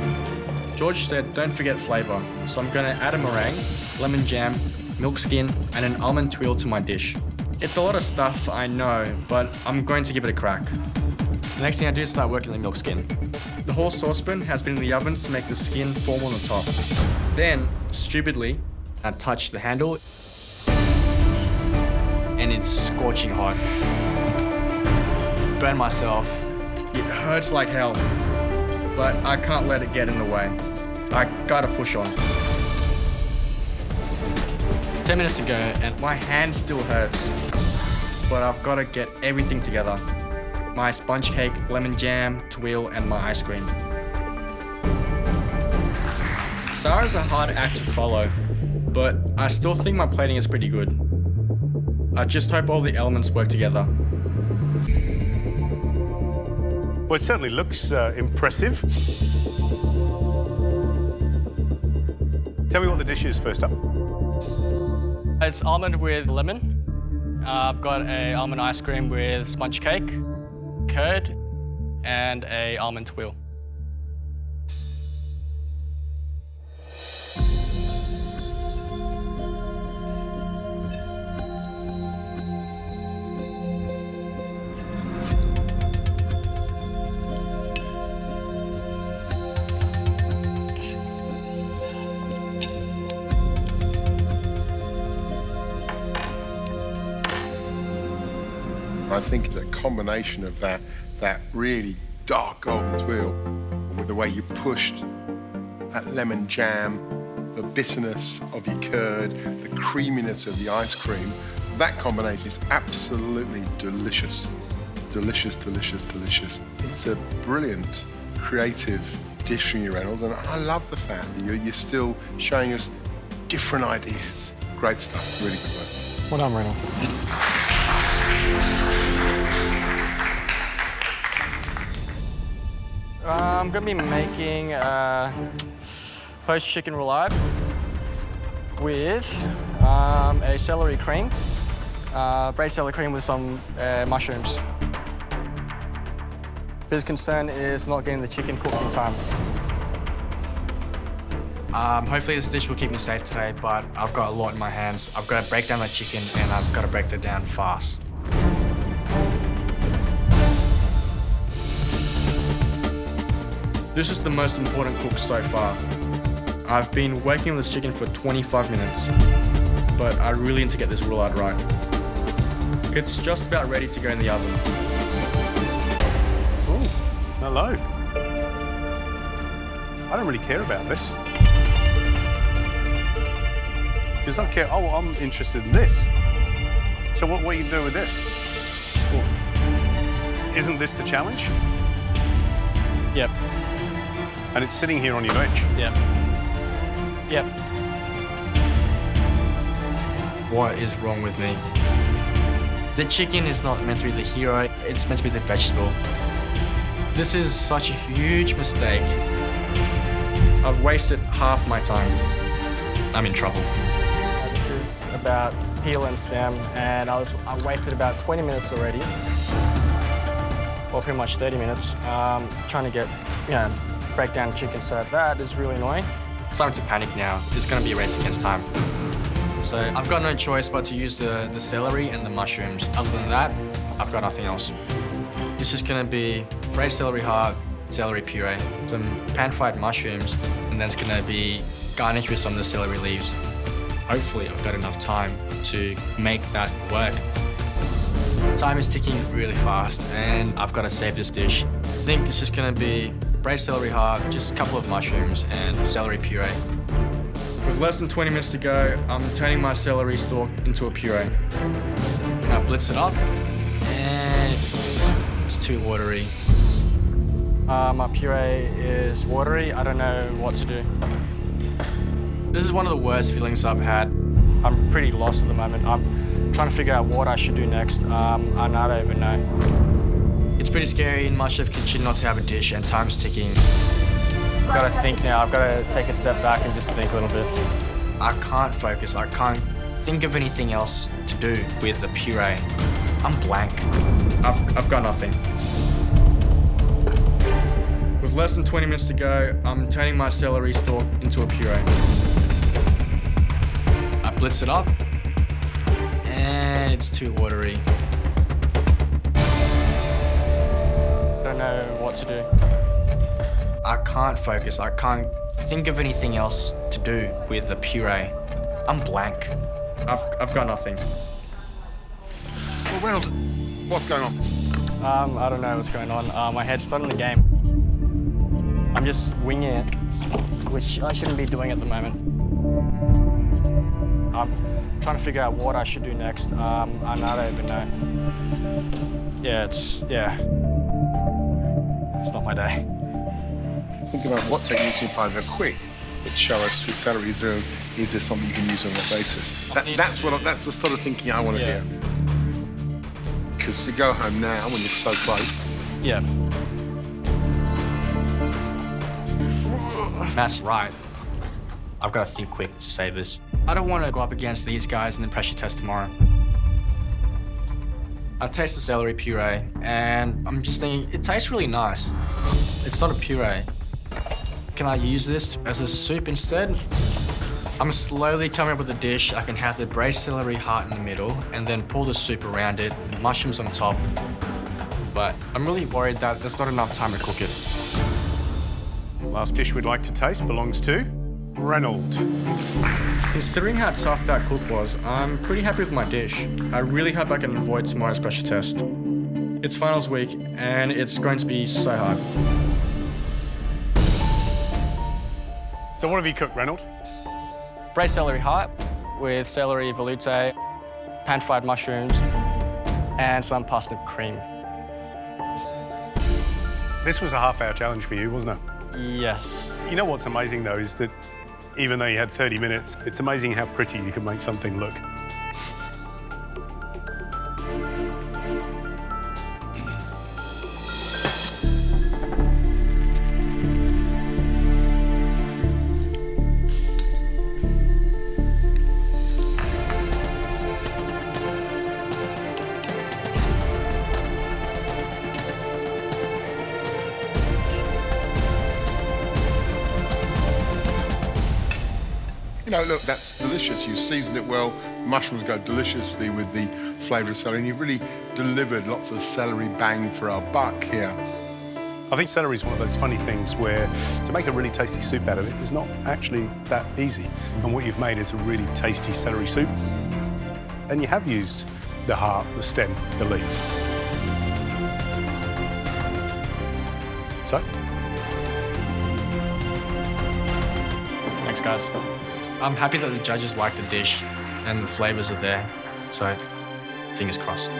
George said don't forget flavour, so I'm going to add a meringue, lemon jam, milk skin, and an almond twirl to my dish. It's a lot of stuff, I know, but I'm going to give it a crack. The next thing I do is start working the milk skin. The whole saucepan has been in the oven to make the skin form on the top. Then, stupidly, I touch the handle, and it's scorching hot. Burn myself. It hurts like hell, but I can't let it get in the way. I gotta push on. 10 minutes to go and my hand still hurts, but I've gotta get everything together. My sponge cake, lemon jam, tuile, and my ice cream. Sarah's a hard act to follow, but I still think my plating is pretty good. I just hope all the elements work together. Well, it certainly looks impressive. Tell me what the dish is first up. It's almond with lemon. I've got a almond ice cream with sponge cake, curd, and a almond tuile. I think the combination of that really dark golden tuile with the way you pushed that lemon jam, the bitterness of your curd, the creaminess of the ice cream, that combination is absolutely delicious. Delicious, delicious, delicious. It's a brilliant, creative dish from you, Reynold, and I love the fact that you're still showing us different ideas. Great stuff, really good work. Well done, Reynold. I'm gonna be making poached chicken roulade with a celery cream, braised celery cream with some mushrooms. Biggest concern is not getting the chicken cooked in time. Hopefully this dish will keep me safe today, but I've got a lot in my hands. I've got to break down the chicken and I've got to break it down fast. This is the most important cook so far. I've been working on this chicken for 25 minutes, but I really need to get this roulade right. It's just about ready to go in the oven. Oh, hello. I don't really care about this. Because I care, oh, I'm interested in this. So what are you going to do with this? Well, isn't this the challenge? Yep. And it's sitting here on your bench? Yep. Yep. What is wrong with me? The chicken is not meant to be the hero, it's meant to be the vegetable. This is such a huge mistake. I've wasted half my time. I'm in trouble. This is about peel and stem, and I wasted about 20 minutes already. Well, pretty much 30 minutes, trying to get, break down chicken, so that is really annoying. I'm starting to panic now. It's going to be a race against time. So I've got no choice but to use the celery and the mushrooms. Other than that, I've got nothing else. This is going to be braised celery heart, celery puree, some pan-fried mushrooms, and then it's going to be garnished with some of the celery leaves. Hopefully I've got enough time to make that work. Time is ticking really fast and I've got to save this dish. I think it's just going to be braised celery heart, just a couple of mushrooms and celery puree. With less than 20 minutes to go, I'm turning my celery stalk into a puree. I blitz it up and it's too watery. My puree is watery, I don't know what to do. This is one of the worst feelings I've had. I'm pretty lost at the moment. I'm trying to figure out what I should do next. I don't even know. It's pretty scary in MasterChef kitchen not to have a dish and time's ticking. I've got to think now. I've got to take a step back and just think a little bit. I can't focus. I can't think of anything else to do with the puree. I'm blank. I've got nothing. With less than 20 minutes to go, I'm turning my celery stalk into a puree. I blitz it up, and it's too watery. I don't know what to do. I can't focus. I can't think of anything else to do with the puree. I'm blank. I've got nothing. Well, Reynold, what's going on? I don't know what's going on. My head's not in the game. I'm just winging it. which I shouldn't be doing at the moment. I'm trying to figure out what I should do next. I don't even know. Yeah, it's not my day. Think about what techniques you apply. They're quick, but show us with celery. Is there something you can use on that basis? That's the sort of thinking I want to hear. Because to go home now when you're so close. Yeah. Matt's right. I've got to think quick to save this. I don't want to go up against these guys and then pressure test tomorrow. I taste the celery puree, and I'm just thinking, it tastes really nice. It's not a puree. Can I use this as a soup instead? I'm slowly coming up with a dish. I can have the braised celery heart in the middle, and then pour the soup around it, mushrooms on top. But I'm really worried that there's not enough time to cook it. Last dish we'd like to taste belongs to Reynold. Considering how tough that cook was, I'm pretty happy with my dish. I really hope I can avoid tomorrow's pressure test. It's finals week, and it's going to be so hard. So what have you cooked, Reynold? Braised celery heart with celery velouté, pan-fried mushrooms, and some pasta cream. This was a half-hour challenge for you, wasn't it? Yes. You know what's amazing, though, is that even though you had 30 minutes, it's amazing how pretty you can make something look. You know, look, that's delicious. You seasoned it well. The mushrooms go deliciously with the flavour of celery, and you've really delivered lots of celery bang for our buck here. I think celery is one of those funny things where to make a really tasty soup out of it is not actually that easy. And what you've made is a really tasty celery soup. And you have used the heart, the stem, the leaf. So? Thanks, guys. I'm happy that the judges like the dish and the flavours are there, so fingers crossed.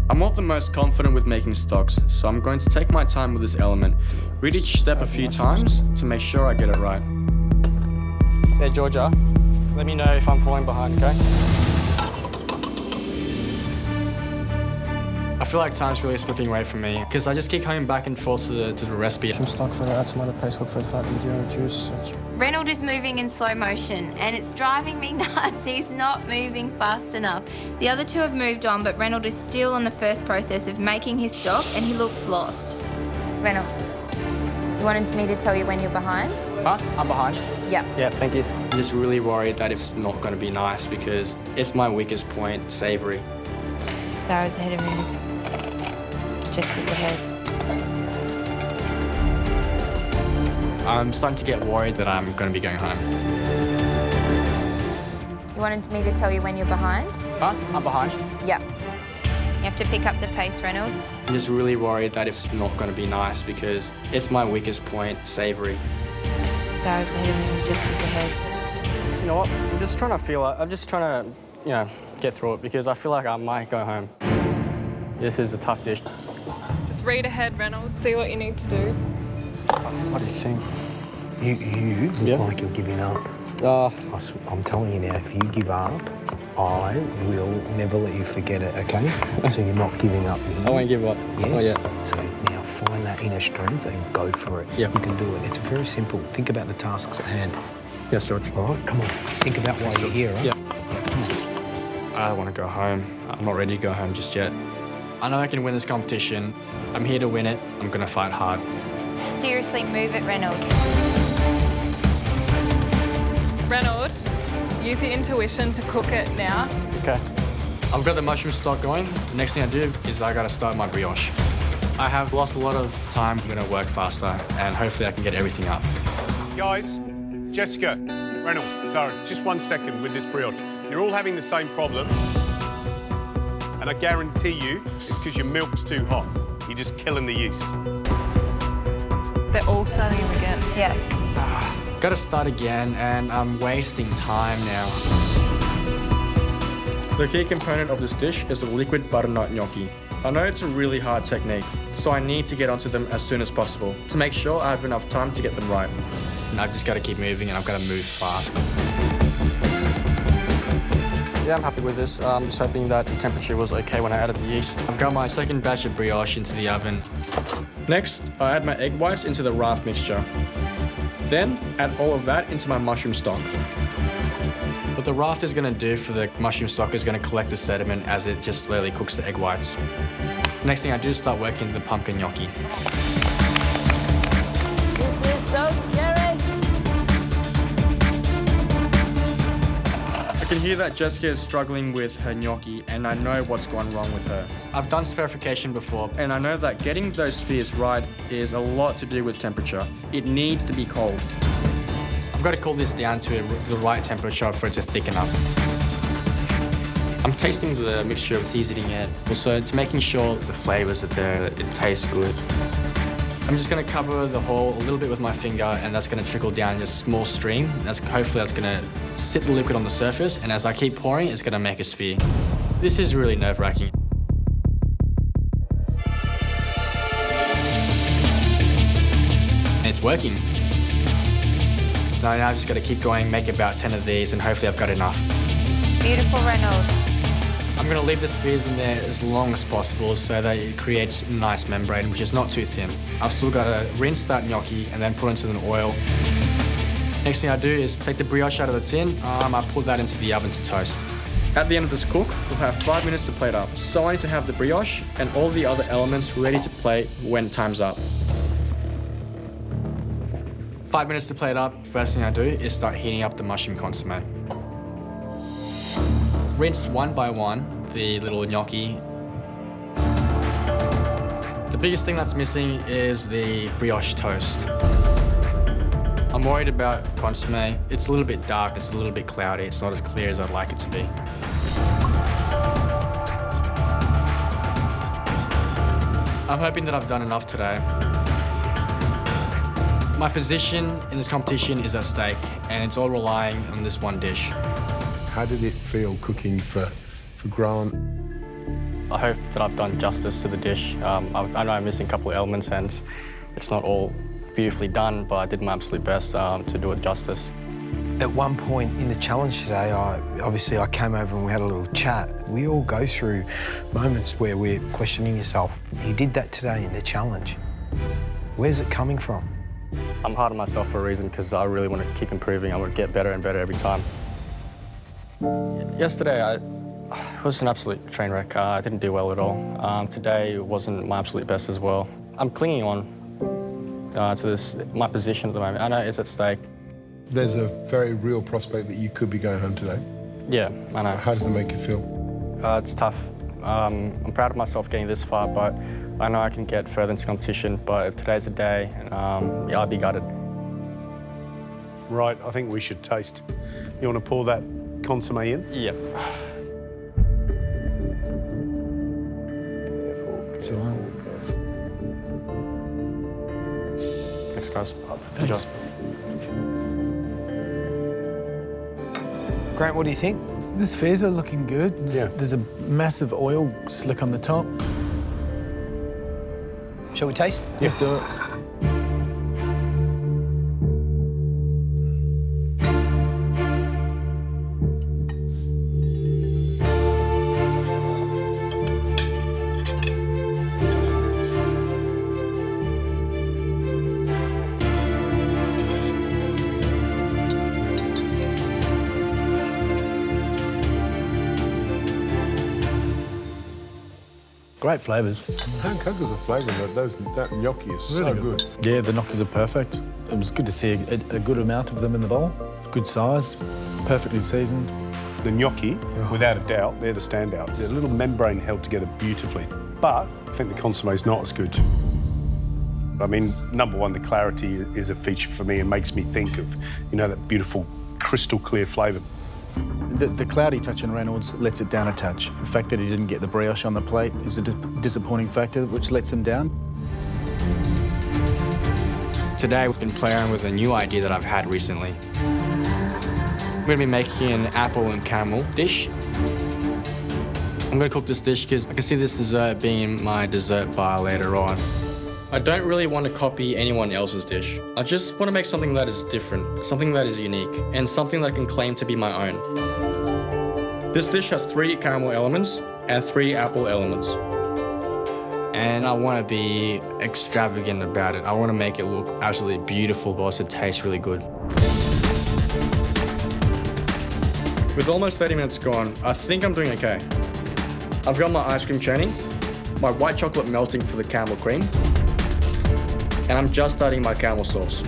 I'm not the most confident with making stocks, so I'm going to take my time with this element, read each step a few times to make sure I get it right. Hey, Georgia, let me know if I'm falling behind, okay? I feel like time's really slipping away from me because I just keep coming back and forth to the recipe. Some stock for that, tomato paste, cooked 45 medium juice. Reynold is moving in slow motion and it's driving me nuts. He's not moving fast enough. The other two have moved on, but Reynold is still on the first process of making his stock and he looks lost. Reynold, you wanted me to tell you when you're behind? Huh? I'm behind? Yep. Yeah, thank you. I'm just really worried that it's not going to be nice because it's my weakest point, savoury. Sarah's ahead of me. Jess is ahead. I'm starting to get worried that I'm going to be going home. You wanted me to tell you when you're behind? Huh? I'm behind? Yep. You have to pick up the pace, Reynold. I'm just really worried that it's not going to be nice because it's my weakest point, savoury. Sarah's ahead of me, Jess is ahead. You know what? I'm just trying to, get through it because I feel like I might go home. This is a tough dish. Just read ahead, Reynolds. See what you need to do. What do you think? You look like you're giving up. I'm telling you now, if you give up, I will never let you forget it, okay? So you're not giving up. I won't give up. Yes? Oh, yeah. So now find that inner strength and go for it. Yeah. You can do it. It's very simple. Think about the tasks at hand. Yes, George. All right, come on. Think about why you're here, right? Yeah. I want to go home. I'm not ready to go home just yet. I know I can win this competition. I'm here to win it. I'm going to fight hard. Seriously, move it, Reynold. Reynold, use your intuition to cook it now. Okay. I've got the mushroom stock going. The next thing I do is I got to start my brioche. I have lost a lot of time. I'm going to work faster and hopefully I can get everything up. Guys, Jessica, Reynold, sorry, just 1 second with this brioche. You're all having the same problem. And I guarantee you it's because your milk's too hot. You're just killing the yeast. They're all starting him again. Yeah. Gotta start again, and I'm wasting time now. The key component of this dish is the liquid butternut gnocchi. I know it's a really hard technique, so I need to get onto them as soon as possible to make sure I have enough time to get them right. And I've just got to keep moving, and I've got to move fast. Yeah, I'm happy with this. I'm just hoping that the temperature was okay when I added the yeast. I've got my second batch of brioche into the oven. Next, I add my egg whites into the raft mixture. Then, add all of that into my mushroom stock. What the raft is going to do for the mushroom stock is going to collect the sediment as it just slowly cooks the egg whites. Next thing I do is start working the pumpkin gnocchi. This is so scary. I can hear that Jessica is struggling with her gnocchi, and I know what's gone wrong with her. I've done spherification before, and I know that getting those spheres right is a lot to do with temperature. It needs to be cold. I've got to cool this down to the right temperature for it to thicken up. I'm tasting the mixture, seasoning it, also it's making sure the flavors are there, that it tastes good. I'm just going to cover the hole a little bit with my finger, and that's going to trickle down in a small stream. Hopefully that's going to sit the liquid on the surface, and as I keep pouring, it's going to make a sphere. This is really nerve-wracking. And it's working. So now I've just got to keep going, make about 10 of these, and hopefully I've got enough. Beautiful, Reynold. I'm going to leave the spheres in there as long as possible so that it creates a nice membrane, which is not too thin. I've still got to rinse that gnocchi and then put it into an oil. Next thing I do is take the brioche out of the tin. I put that into the oven to toast. At the end of this cook, we'll have 5 minutes to plate up. So I need to have the brioche and all the other elements ready to plate when time's up. 5 minutes to plate up. First thing I do is start heating up the mushroom consomme. Rinse one by one the little gnocchi. The biggest thing that's missing is the brioche toast. I'm worried about consomme. It's a little bit dark, it's a little bit cloudy, it's not as clear as I'd like it to be. I'm hoping that I've done enough today. My position in this competition is at stake, and it's all relying on this one dish. How did it feel cooking for Grant? I hope that I've done justice to the dish. I know I'm missing a couple of elements and it's not all beautifully done, but I did my absolute best to do it justice. At one point in the challenge today, obviously I came over and we had a little chat. We all go through moments where we're questioning yourself. You did that today in the challenge. Where's it coming from? I'm hard on myself for a reason because I really want to keep improving. I want to get better and better every time. Yesterday, it was an absolute train wreck. I didn't do well at all. Today wasn't my absolute best as well. I'm clinging on to my position at the moment. I know it's at stake. There's a very real prospect that you could be going home today. Yeah, I know. How does it make you feel? It's tough. I'm proud of myself getting this far, but I know I can get further into competition. But if today's the day, yeah, I'd be gutted. Right, I think we should taste. You want to pour that consomme in? Yep. Thanks, guys. Thanks. Grant, what do you think? The spheres are looking good. There's a massive oil slick on the top. Shall we taste? Let's do it. Great flavours. Hand cookers are flavouring that gnocchi is so good. Yeah, the gnocchis are perfect. It was good to see a good amount of them in the bowl. Good size, perfectly seasoned. The gnocchi, without a doubt, they're the standout. They're a little membrane held together beautifully. But I think the consomme is not as good. I mean, number one, the clarity is a feature for me and makes me think of, you know, that beautiful crystal clear flavour. The cloudy touch in Reynolds lets it down a touch. The fact that he didn't get the brioche on the plate is a disappointing factor which lets him down. Today we've been playing with a new idea that I've had recently. I'm going to be making an apple and caramel dish. I'm going to cook this dish because I can see this dessert being my dessert bar later on. I don't really want to copy anyone else's dish. I just want to make something that is different, something that is unique, and something that I can claim to be my own. This dish has 3 caramel elements and 3 apple elements. And I want to be extravagant about it. I want to make it look absolutely beautiful, but also taste really good. With almost 30 minutes gone, I think I'm doing okay. I've got my ice cream churning, my white chocolate melting for the caramel cream, and I'm just starting my caramel sauce.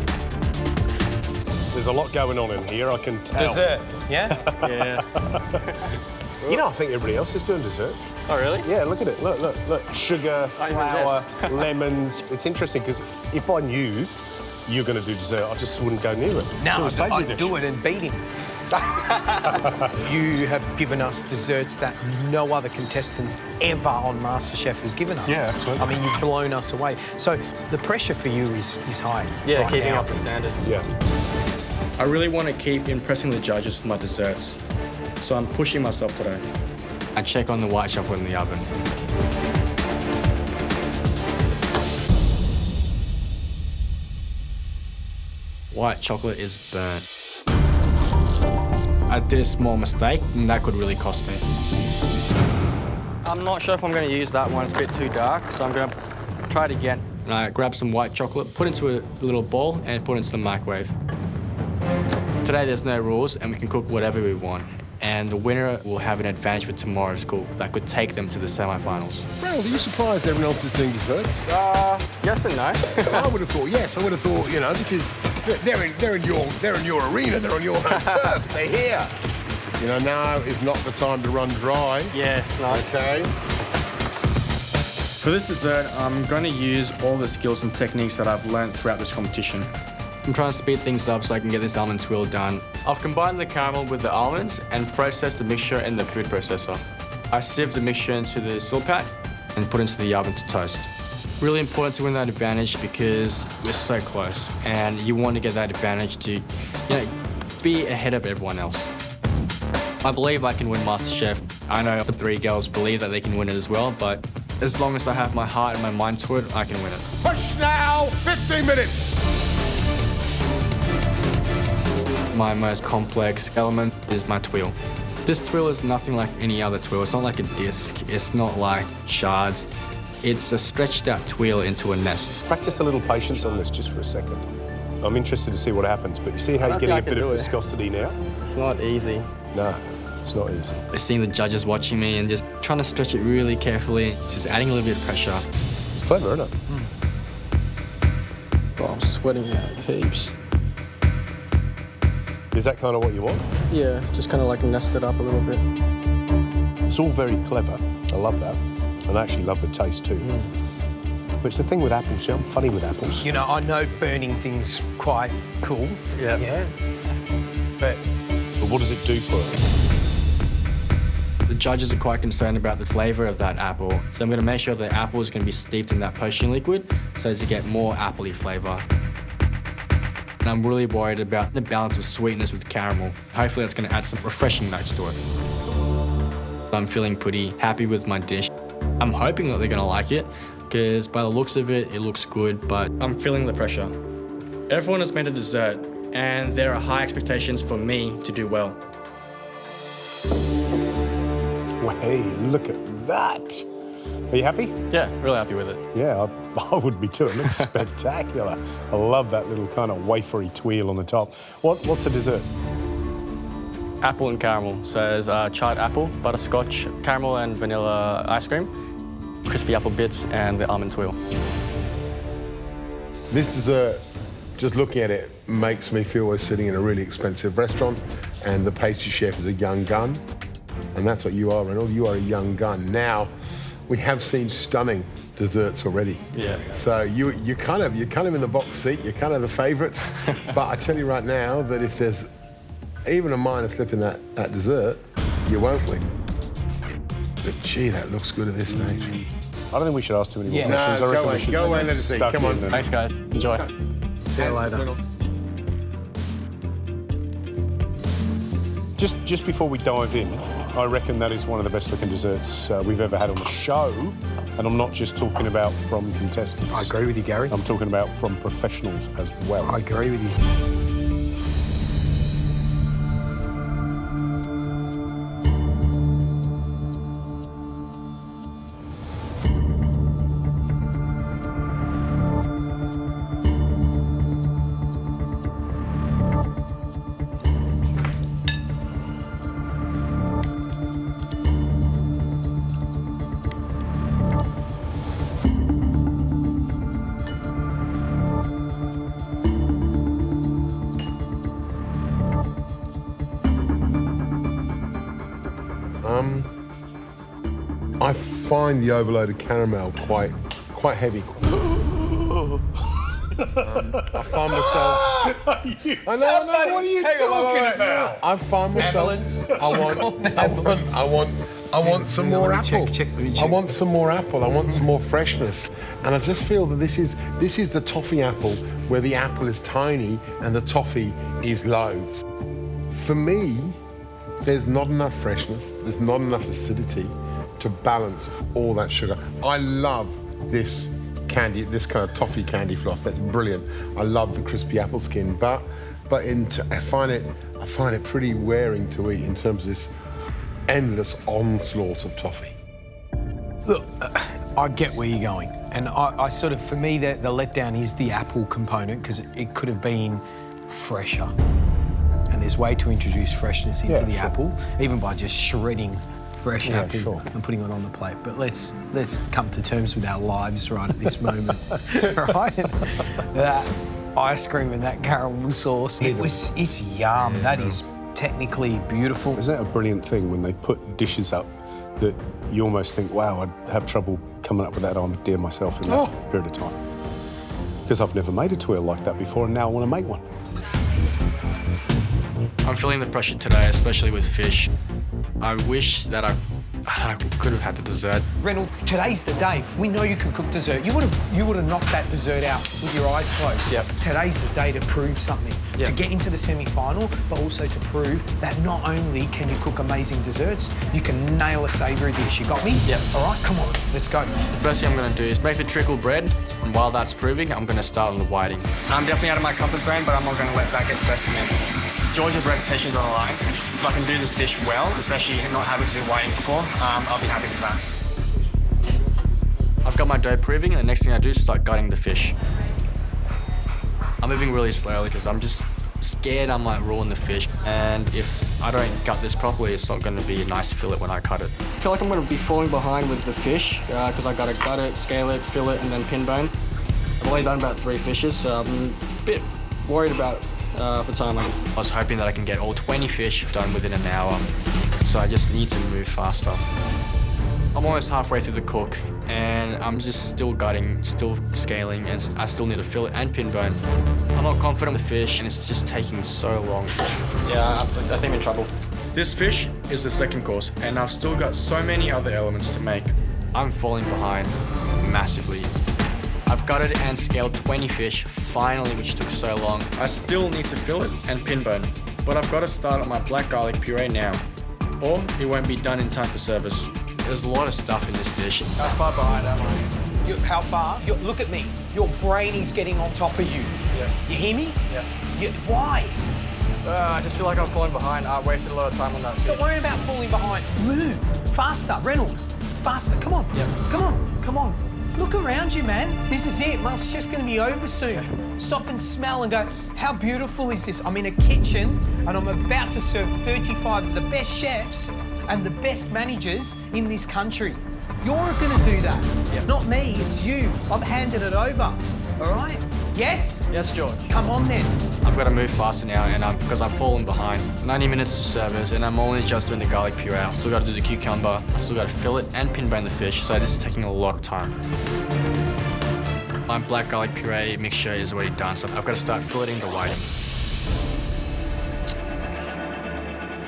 There's a lot going on in here, I can tell. Dessert, yeah? You know, I think everybody else is doing dessert. Oh, really? Yeah, look at it. Look. Sugar, flour, lemons. It's interesting because if I knew you were going to do dessert, I just wouldn't go near it. No, I'd do it and beat him. You have given us desserts that no other contestants ever on MasterChef has given us. Yeah, absolutely. I mean, you've blown us away. So the pressure for you is high. Yeah, right keeping now. up the standards. Yeah. I really want to keep impressing the judges with my desserts, so I'm pushing myself today. I check on the white chocolate in the oven. White chocolate is burnt. I did a small mistake, and that could really cost me. I'm not sure if I'm going to use that one. It's a bit too dark, so I'm going to try it again. And I grab some white chocolate, put it into a little bowl, and put it into the microwave. Today there's no rules, and we can cook whatever we want. And the winner will have an advantage for tomorrow's cook that could take them to the semi-finals. Reynold, are you surprised everyone else is doing desserts? Yes and no. I would have thought yes. I would have thought, you know, this is they're in your arena. They're on your turf. They're here. You know, now is not the time to run dry. Yeah, it's not. Okay. For this dessert, I'm going to use all the skills and techniques that I've learned throughout this competition. I'm trying to speed things up so I can get this almond twirl done. I've combined the caramel with the almonds and processed the mixture in the food processor. I sieve the mixture into the silpat and put into the oven to toast. Really important to win that advantage because we're so close and you want to get that advantage to, be ahead of everyone else. I believe I can win MasterChef. I know the 3 girls believe that they can win it as well, but as long as I have my heart and my mind to it, I can win it. Push now, 15 minutes. My most complex element is my twirl. This twirl is nothing like any other twirl. It's not like a disc. It's not like shards. It's a stretched out twirl into a nest. Practice a little patience on this just for a second. I'm interested to see what happens, but you see how you're getting a bit of viscosity now? It's not easy. No, it's not easy. Seeing the judges watching me and just trying to stretch it really carefully, just adding a little bit of pressure. It's clever, isn't it? Oh, I'm sweating out heaps. Is that kind of what you want? Yeah, just kind of like nest it up a little bit. It's all very clever. I love that. And I actually love the taste too. But it's the thing with apples, I'm funny with apples. You know, I know burning things quite cool. Yeah. But what does it do for it? The judges are quite concerned about the flavour of that apple. So I'm going to make sure the apple is going to be steeped in that potion liquid so as to get more appley flavour. And I'm really worried about the balance of sweetness with caramel. Hopefully that's going to add some refreshing notes to it. I'm feeling pretty happy with my dish. I'm hoping that they're going to like it because by the looks of it, it looks good, but I'm feeling the pressure. Everyone has made a dessert and there are high expectations for me to do well. Well, hey, look at that. Are you happy? Yeah, really happy with it. Yeah, I would be too. It looks spectacular. I love that little kind of wafery twirl on the top. What's the dessert? Apple and caramel. So there's charred apple, butterscotch, caramel and vanilla ice cream, crispy apple bits, and the almond twirl. This dessert, just looking at it, makes me feel we're sitting in a really expensive restaurant and the pastry chef is a young gun. And that's what you are, Reynold. You are a young gun. Now, we have seen stunning desserts already. Yeah. So you're kind of in the box seat. You're kind of the favourite. But I tell you right now that if there's even a minor slip in that dessert, you won't win. But gee, that looks good at this stage. I don't think we should ask too many more questions. No, I reckon we should go away, let us see. Come on. Thanks, guys. Enjoy. See you later. Just before we dive in, I reckon that is one of the best looking desserts we've ever had on the show. And I'm not just talking about from contestants. I agree with you, Gary. I'm talking about from professionals as well. I agree with you. I find the overloaded caramel quite heavy. I find myself. I know. What are you talking about? I find myself. I want some more apple. I want some more apple. I want some more freshness. And I just feel that this is the toffee apple, where the apple is tiny and the toffee is loads. For me, there's not enough freshness. There's not enough acidity to balance all that sugar. I love this candy, this kind of toffee candy floss. That's brilliant. I love the crispy apple skin, but I find it pretty wearing to eat in terms of this endless onslaught of toffee. Look, I get where you're going, and I sort of, for me, the letdown is the apple component, because it could have been fresher. And there's way to introduce freshness into the apple, even by just shredding fresh apple and putting it on the plate. But let's come to terms with our lives right at this moment, right? That ice cream and that caramel sauce, it's yum. That is technically beautiful. Isn't it a brilliant thing when they put dishes up that you almost think, wow, I'd have trouble coming up with that idea myself in that period of time? Because I've never made a twirl like that before, and now I want to make one. I'm feeling the pressure today, especially with fish. I wish that I could have had the dessert. Reynold, today's the day. We know you can cook dessert. You would have knocked that dessert out with your eyes closed. Yep. Today's the day to prove something, to get into the semi-final, but also to prove that not only can you cook amazing desserts, you can nail a savoury dish. You got me? Yep. All right, come on, let's go. The first thing I'm going to do is make the trickle bread, and while that's proving, I'm going to start on the whiting. I'm definitely out of my comfort zone, but I'm not going to let that get the best of me. Georgia's reputation is on the line. If I can do this dish well, especially not having to do whiting before, I'll be happy with that. I've got my dough proving, and the next thing I do is start gutting the fish. I'm moving really slowly because I'm just scared I might ruin the fish, and if I don't gut this properly, it's not going to be a nice fillet when I cut it. I feel like I'm going to be falling behind with the fish because I got to gut it, scale it, fillet, and then pin bone. I've only done about 3 fishes, so I'm a bit worried about for timing. I was hoping that I can get all 20 fish done within an hour, so I just need to move faster. I'm almost halfway through the cook, and I'm just still gutting, still scaling, and I still need to fillet and pin bone. I'm not confident with the fish, and it's just taking so long. Yeah, I think I'm in trouble. This fish is the second course, and I've still got so many other elements to make. I'm falling behind massively. I've gutted and scaled 20 fish, finally, which took so long. I still need to fillet and pin bone, but I've got to start on my black garlic puree now, or it won't be done in time for service. There's a lot of stuff in this dish. How far behind am I? How far? Look at me. Your brain is getting on top of you. Yeah. You hear me? Yeah. Why? I just feel like I'm falling behind. I wasted a lot of time on that fish. Stop worrying about falling behind. Move. Faster. Reynold. Faster. Come on. Yep. Come on. Look around you, man. This is it. MasterChef's going to be over soon. Stop and smell and go, how beautiful is this? I'm in a kitchen and I'm about to serve 35 of the best chefs and the best managers in this country. You're going to do that. Yep. Not me, it's you. I've handed it over. All right? Yes? Yes, George. Come on then. I've got to move faster now, and because I've fallen behind. 90 minutes to service, and I'm only just doing the garlic puree. I've still got to do the cucumber. I've still got to fillet and pin bone the fish, so this is taking a lot of time. My black garlic puree mixture is already done, so I've got to start filleting the whiting.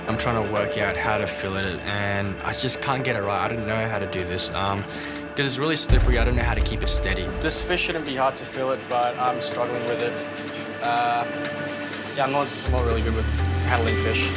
I'm trying to work out how to fillet it, and I just can't get it right. I don't know how to do this. Because it's really slippery, I don't know how to keep it steady. This fish shouldn't be hard to fillet, but I'm struggling with it. Yeah, I'm not really good with handling fish.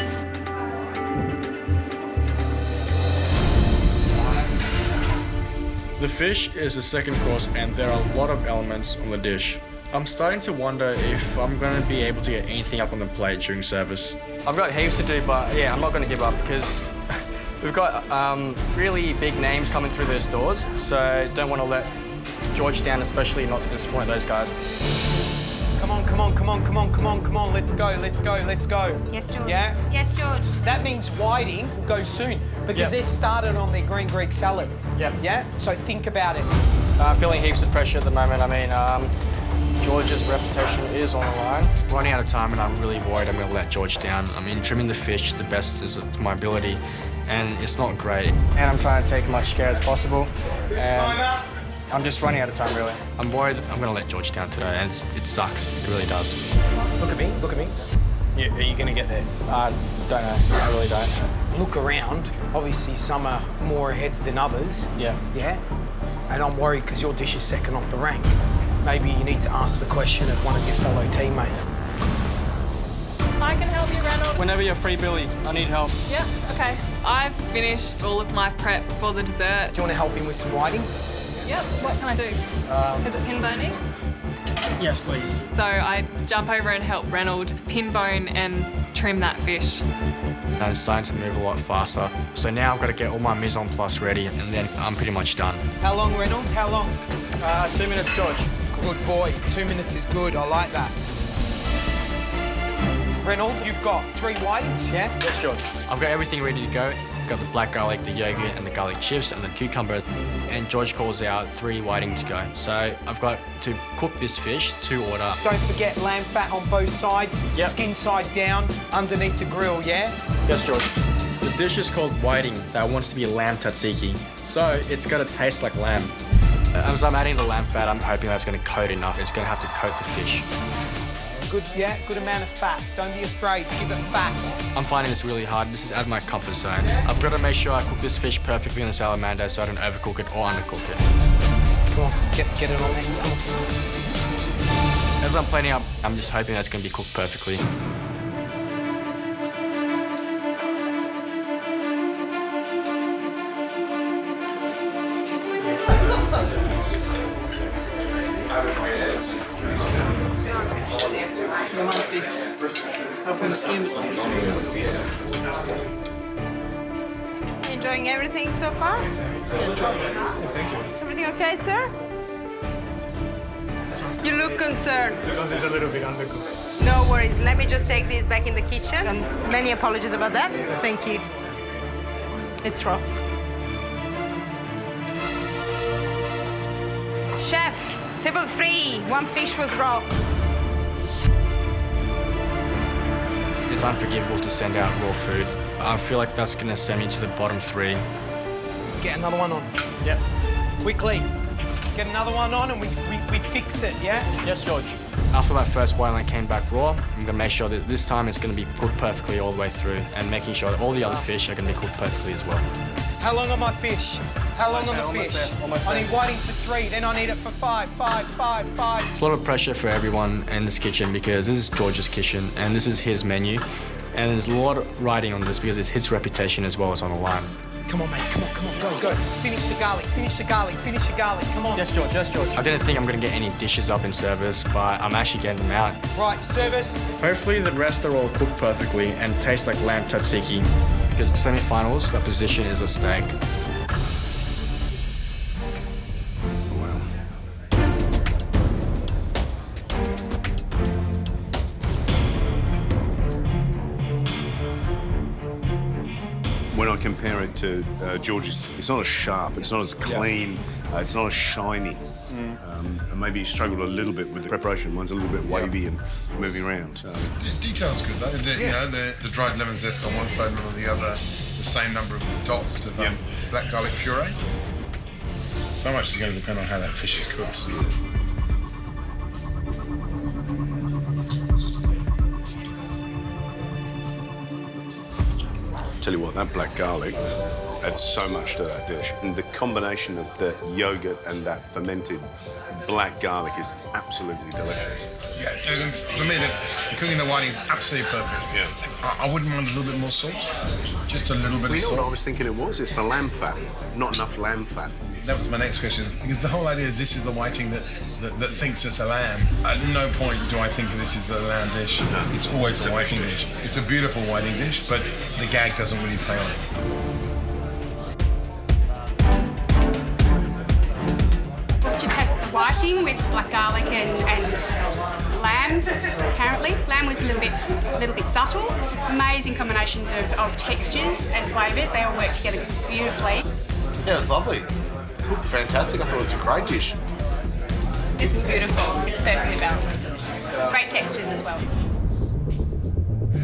The fish is the second course, and there are a lot of elements on the dish. I'm starting to wonder if I'm going to be able to get anything up on the plate during service. I've got heaps to do, but yeah, I'm not going to give up because we've got really big names coming through those doors, so don't want to let George down, especially not to disappoint those guys. Come on, come on, come on, come on, come on, come on. Let's go, let's go, let's go. Yes, George. Yeah? Yes, George. That means whiting will go soon because they're started on their green Greek salad. Yep. Yeah? So think about it. Feeling heaps of pressure at the moment. I mean, George's reputation is on the line. Running out of time, and I'm really worried I'm going to let George down. I mean, trimming the fish the best is to my ability, and it's not great. And I'm trying to take as much care as possible, and I'm just running out of time, really. I'm worried that I'm going to let George down today, and it sucks. It really does. Look at me, look at me. Yeah, are you going to get there? I don't know. I really don't. Look around. Obviously, some are more ahead than others. Yeah. Yeah? And I'm worried because your dish is second off the rank. Maybe you need to ask the question of one of your fellow teammates. I can help you, Reynold. Whenever you're free, Billy, I need help. Yeah, okay. I've finished all of my prep for the dessert. Do you want to help him with some whiting? Yep, what can I do? Is it pin boning? Yes, please. So I jump over and help Reynold pin bone and trim that fish. I'm starting to move a lot faster. So now I've got to get all my mise en place ready, and then I'm pretty much done. How long, Reynold? How long? 2 minutes, George. Good boy. 2 minutes is good. I like that. Reynold, you've got 3 whitings, yeah? Yes, George. I've got everything ready to go. I've got the black garlic, the yogurt, and the garlic chips, and the cucumber. And George calls out 3 whiting to go. So I've got to cook this fish to order. Don't forget lamb fat on both sides. Yep. Skin side down, underneath the grill, yeah? Yes, George. The dish is called whiting that wants to be lamb tzatziki. So it's got to taste like lamb. As I'm adding the lamb fat, I'm hoping that's going to coat enough. It's going to have to coat the fish. Good, yeah, good amount of fat. Don't be afraid, give it fat. I'm finding this really hard. This is out of my comfort zone. I've got to make sure I cook this fish perfectly in the salamander so I don't overcook it or undercook it. Come on, get it on there, come on. As I'm planing up, I'm just hoping that's going to be cooked perfectly. Enjoying everything so far? Thank you. Everything okay, sir? You look concerned. Because it's a little bit undercooked. No worries. Let me just take these back in the kitchen. And many apologies about that. Thank you. It's raw. Chef, table 3. 1 fish was raw. It's unforgivable to send out raw food. I feel like that's going to send me to the bottom 3. Get another one on. Yep. Quickly. Get another one on and we fix it, yeah? Yes, George. After that first whiting that came back raw, I'm going to make sure that this time it's going to be cooked perfectly all the way through, and making sure that all the other fish are going to be cooked perfectly as well. How long on my fish? How long on the Almost fish? there, almost I there. need whiting for 3, then I need it for 5. 5, 5, 5. It's a lot of pressure for everyone in this kitchen because this is George's kitchen and this is his menu. And there's a lot of riding on this because it's his reputation as well as on the line. Come on, mate, come on, go. Finish the garlic, finish the garlic, finish the garlic, come on. Yes, George, yes, George. I didn't think I'm going to get any dishes up in service, but I'm actually getting them out. Right, service. Hopefully the rest are all cooked perfectly and taste like lamb tzatziki. Because the semi-finals, that position is a steak. When I compare it to George's, it's not as sharp, it's not as clean, it's not as shiny. And maybe he struggled a little bit with the preparation. Mine's a little bit wavy and moving around. So. Detail's good though. You know, the dried lemon zest on one side and on the other, the same number of dots of black garlic puree. So much is going to depend on how that fish is cooked. Tell you what, that black garlic adds so much to that dish. And the combination of the yogurt and that fermented black garlic is absolutely delicious. Yeah, and for me, the cooking the whiting is absolutely perfect. Yeah. I wouldn't mind a little bit more salt. Just a little bit Well, of you know salt. what I was thinking it was? It's the lamb fat. Not enough lamb fat. That was my next question, because the whole idea is this is the whiting that thinks it's a lamb. At no point do I think that this is a lamb dish. No. It's always It's a a whiting fish dish. It's a beautiful whiting dish, but the gag doesn't really play on it. Just had the whiting with like garlic and lamb, apparently. Lamb was a little bit subtle. Amazing combinations of textures and flavours. They all work together beautifully. Yeah, it's lovely. Cooked fantastic. I thought it was a great dish. This is beautiful. It's perfectly balanced. Great textures as well.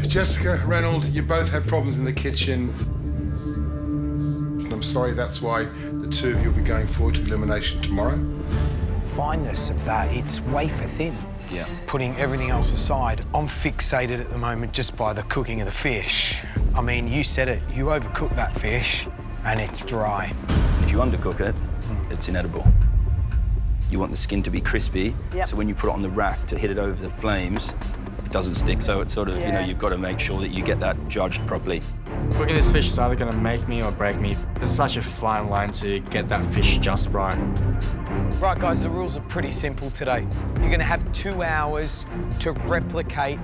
Jessica, Reynold, you both had problems in the kitchen. And I'm sorry, that's why the two of you will be going forward to elimination tomorrow. Fineness of that, it's wafer thin. Yeah. Putting everything else aside, I'm fixated at the moment just by the cooking of the fish. I mean, you said it, you overcook that fish and it's dry. If you undercook it, it's inedible. You want the skin to be crispy, so when you put it on the rack to hit it over the flames, it doesn't stick. So it's sort of, you know, you've got to make sure that you get that judged properly. Cooking this fish is either going to make me or break me. There's such a fine line to get that fish just right. Right, guys, the rules are pretty simple today. You're going to have 2 hours to replicate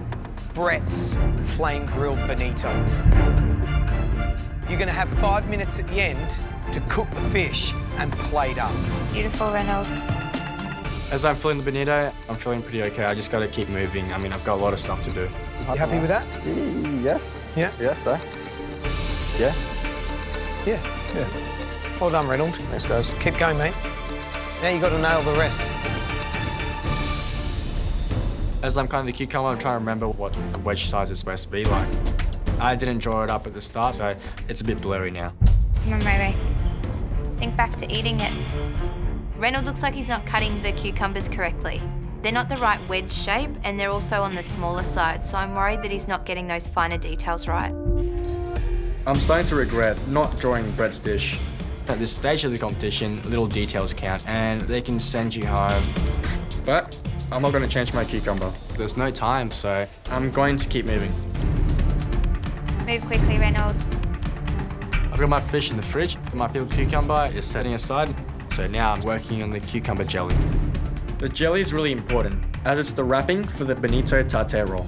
Brett's flame grilled bonito. You're going to have 5 minutes at the end to cook the fish and plate up. Beautiful, Reynold. As I'm filling the bonito, I'm feeling pretty okay. I just got to keep moving. I mean, I've got a lot of stuff to do. You happy with that? Yes. Yeah? Yes, sir. Yeah. Yeah. Yeah. Well done, Reynold. Thanks, guys. Keep going, mate. Now you've got to nail the rest. As I'm cutting the cucumber, I'm trying to remember what the wedge size is supposed to be like. I didn't draw it up at the start, so it's a bit blurry now. Come on, Ray. Think back to eating it. Reynold looks like he's not cutting the cucumbers correctly. They're not the right wedge shape, and they're also on the smaller side, so I'm worried that he's not getting those finer details right. I'm starting to regret not drawing Brett's dish. At this stage of the competition, little details count, and they can send you home. But I'm not going to change my cucumber. There's no time, so I'm going to keep moving. Move quickly, Reynold. I've got my fish in the fridge. My peeled cucumber is setting aside, so now I'm working on the cucumber jelly. The jelly is really important, as it's the wrapping for the bonito tartare roll.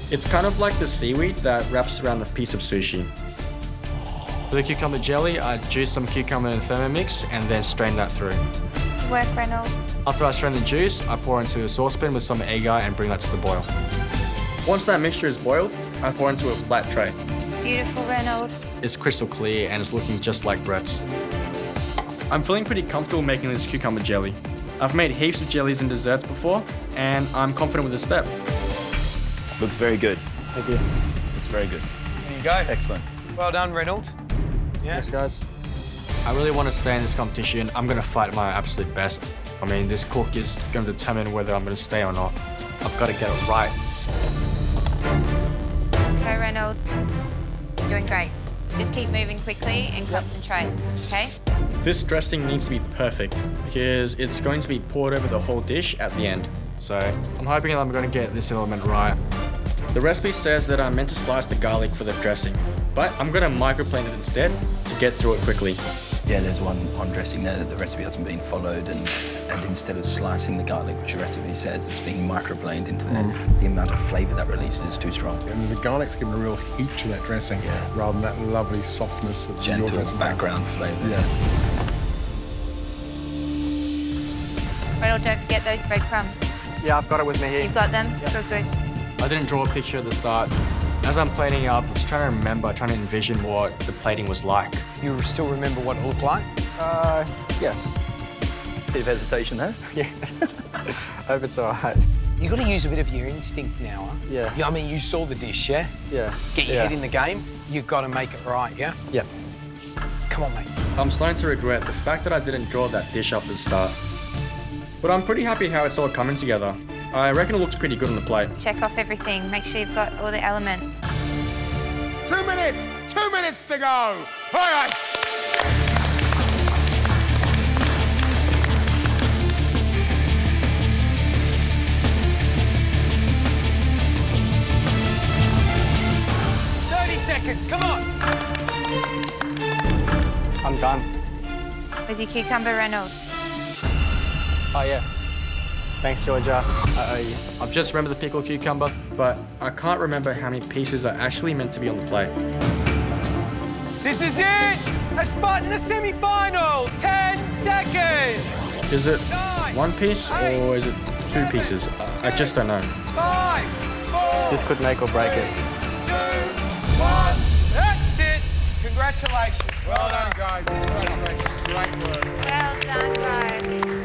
It's kind of like the seaweed that wraps around a piece of sushi. For the cucumber jelly, I juice some cucumber in a Thermomix and then strain that through. Good work, Reynold. After I strain the juice, I pour into a saucepan with some egg and bring that to the boil. Once that mixture is boiled, I pour into a flat tray. Beautiful, Reynold. It's crystal clear and it's looking just like Brett's. I'm feeling pretty comfortable making this cucumber jelly. I've made heaps of jellies and desserts before, and I'm confident with this step. Looks very good. Thank you. Looks very good. There you go. Excellent. Well done, Reynold. Yeah. Yes, guys. I really want to stay in this competition. I'm going to fight my absolute best. I mean, this cook is going to determine whether I'm going to stay or not. I've got to get it right. Go, Reynold. You're doing great. Just keep moving quickly and concentrate, okay? This dressing needs to be perfect because it's going to be poured over the whole dish at the end. So I'm hoping I'm going to get this element right. The recipe says that I'm meant to slice the garlic for the dressing, but I'm going to microplane it instead to get through it quickly. Yeah, there's one dressing there that the recipe hasn't been followed, and instead of slicing the garlic, which the recipe says, it's being microplaned into the amount of flavour that releases is too strong. And the garlic's giving a real heat to that dressing, rather than that lovely softness that your Gentle dressing background flavour. Yeah. Reynold, don't forget those breadcrumbs. Yeah, I've got it with me here. You've got them? Good, good. I didn't draw a picture at the start. As I'm plating up, I'm just trying to remember, trying to envision what the plating was like. You still remember what it looked like? Yes. Bit of hesitation there. Yeah. Hope it's all right. You've got to use a bit of your instinct now, huh? Yeah. I mean, you saw the dish, yeah? Yeah. Get your head in the game, you've got to make it right, yeah? Yeah. Come on, mate. I'm starting to regret the fact that I didn't draw that dish up at the start. But I'm pretty happy how it's all coming together. I reckon it looks pretty good on the plate. Check off everything. Make sure you've got all the elements. 2 minutes! 2 minutes to go. All right. Seconds, come on. I'm done. Where's your cucumber, Reynold? Oh, yeah. Thanks, Georgia. I owe you. I've just remembered the pickled cucumber, but I can't remember how many pieces are actually meant to be on the plate. This is it! A spot in the semi-final! 10 seconds! Is it one piece or is it two pieces? I just don't know. 5, 4, This could make or break it. 2, 1. That's it! Congratulations. Well done, guys. Congratulations. Great work. Well done, guys.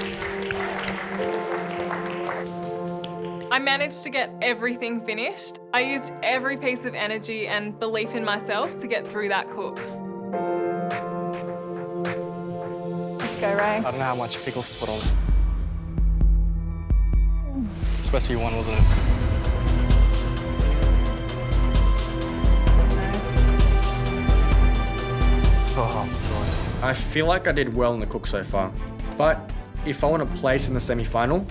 I managed to get everything finished. I used every piece of energy and belief in myself to get through that cook. Let's go, Ray. I don't know how much pickles to put on. It's supposed to be one, wasn't it? Oh, God. I feel like I did well in the cook so far, but if I want to place in the semi-final,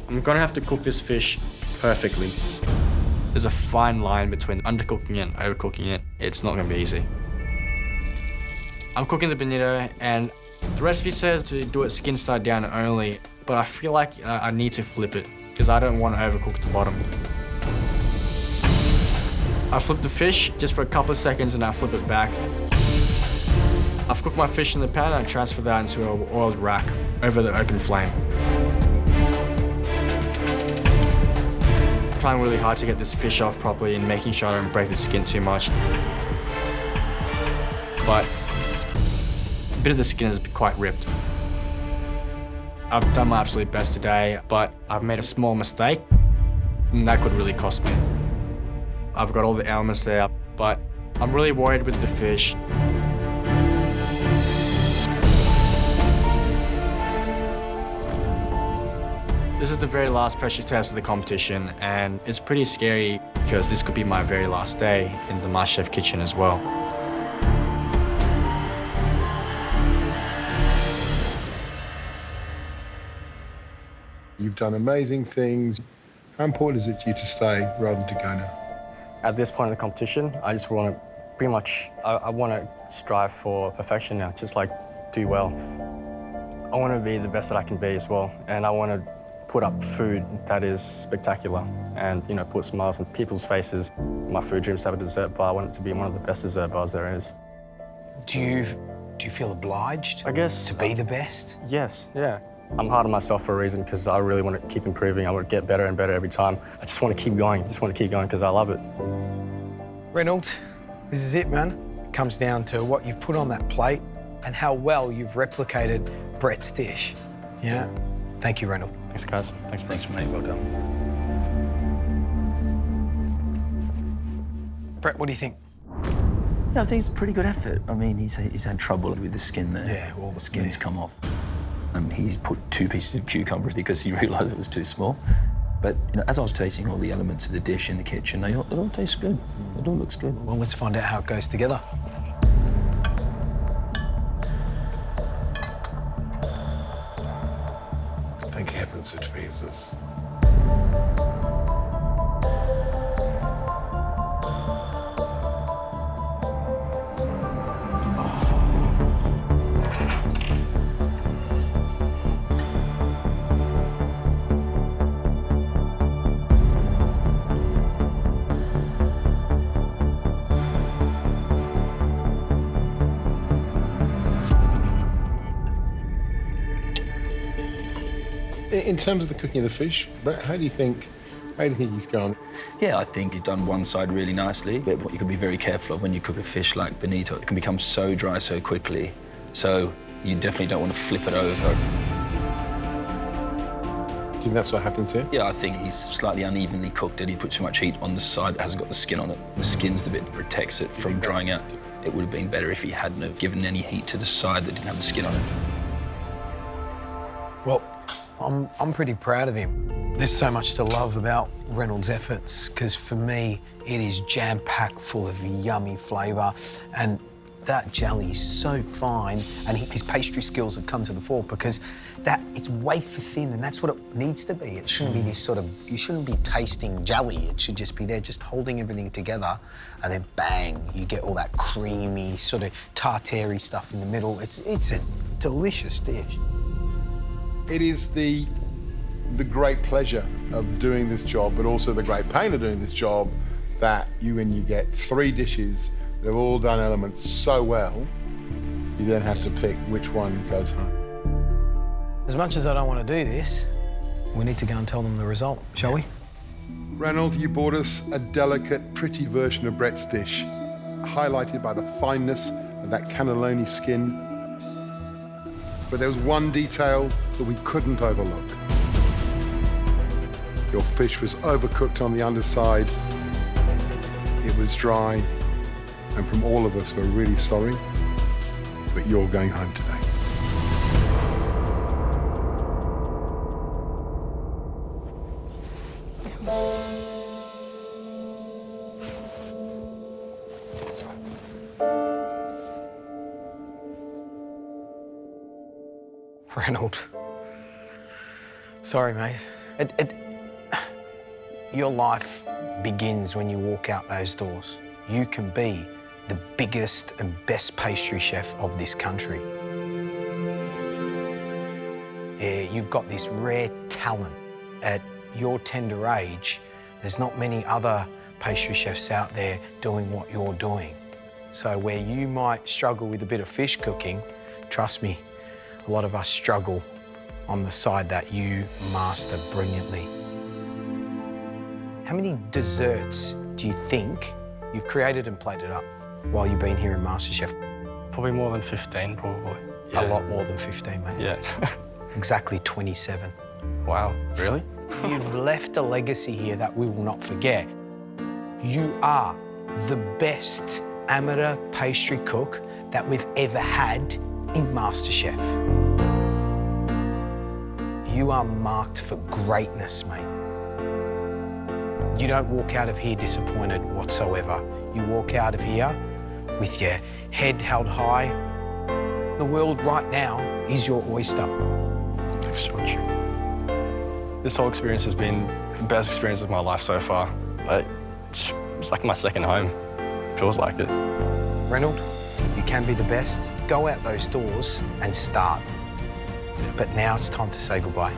I'm gonna have to cook this fish perfectly. There's a fine line between undercooking it and overcooking it. It's not gonna be easy. I'm cooking the bonito, and the recipe says to do it skin side down only, but I feel like I need to flip it because I don't want to overcook the bottom. I flip the fish just for a couple of seconds and I flip it back. I've cooked my fish in the pan and I transfer that into an oiled rack over the open flame. I'm trying really hard to get this fish off properly and making sure I don't break the skin too much. But a bit of the skin is quite ripped. I've done my absolute best today, but I've made a small mistake, and that could really cost me. I've got all the elements there, but I'm really worried with the fish. This is the very last pressure test of the competition, and it's pretty scary because this could be my very last day in the MasterChef kitchen as well. You've done amazing things. How important is it to you to stay rather than to go now? At this point in the competition, I just want to pretty much, I want to strive for perfection now, just like do well. I want to be the best that I can be as well, and I want to put up food that is spectacular and, you know, put smiles on people's faces. My food dreams to have a dessert bar. I want it to be one of the best dessert bars there is. Do you feel obliged? I guess. To be the best? Yes, yeah. I'm hard on myself for a reason because I really want to keep improving. I want to get better and better every time. I just want to keep going. I just want to keep going because I love it. Reynold, this is it, man. It comes down to what you've put on that plate and how well you've replicated Brett's dish. Yeah? Thank you, Reynold. Thanks, guys. Thanks, mate. Well done. Brett, what do you think? Yeah, I think it's a pretty good effort. I mean, he's had trouble with the skin there. Yeah, all the skin's come off. He's put 2 pieces of cucumber because he realised it was too small. But you know, as I was tasting all the elements of the dish in the kitchen, it all tastes good. It all looks good. Well, let's find out how it goes together. Thank heavens for tweezers. In terms of the cooking of the fish, Brett, how do you think he's gone? Yeah, I think he's done one side really nicely. But what you can be very careful of when you cook a fish like bonito, it can become so dry so quickly. So you definitely don't want to flip it over. Do you think that's what happened here? Yeah, I think he's slightly unevenly cooked it. He put too much heat on the side that hasn't got the skin on it. The skin's the bit that protects it from drying out. It would have been better if he hadn't have given any heat to the side that didn't have the skin on it. Well, I'm pretty proud of him. There's so much to love about Reynold's efforts, because for me, it is jam-packed full of yummy flavour, and that jelly is so fine, and his pastry skills have come to the fore because it's wafer thin, and that's what it needs to be. It shouldn't be this sort of, you shouldn't be tasting jelly. It should just be there, just holding everything together, and then bang, you get all that creamy, sort of tartare stuff in the middle. It's a delicious dish. It is the great pleasure of doing this job, but also the great pain of doing this job, that when you get 3 dishes that have all done elements so well, you then have to pick which one goes home. As much as I don't want to do this, we need to go and tell them the result, shall we? Reynold, you brought us a delicate, pretty version of Brett's dish, highlighted by the fineness of that cannelloni skin. But there was one detail that we couldn't overlook. Your fish was overcooked on the underside. It was dry. And from all of us, we're really sorry, but you're going home today. Reynold. Sorry, mate. Your life begins when you walk out those doors. You can be the biggest and best pastry chef of this country. You've got this rare talent. At your tender age, there's not many other pastry chefs out there doing what you're doing. So where you might struggle with a bit of fish cooking, trust me, a lot of us struggle on the side that you master brilliantly. How many desserts do you think you've created and plated up while you've been here in MasterChef? Probably more than 15, probably. Yeah. A lot more than 15, mate. Yeah. Exactly 27. Wow, really? You've left a legacy here that we will not forget. You are the best amateur pastry cook that we've ever had in MasterChef. You are marked for greatness, mate. You don't walk out of here disappointed whatsoever. You walk out of here with your head held high. The world right now is your oyster. Thanks, George. This whole experience has been the best experience of my life so far. It's like my second home. Feels like it. Reynold, you can be the best. Go out those doors and start. But now it's time to say goodbye.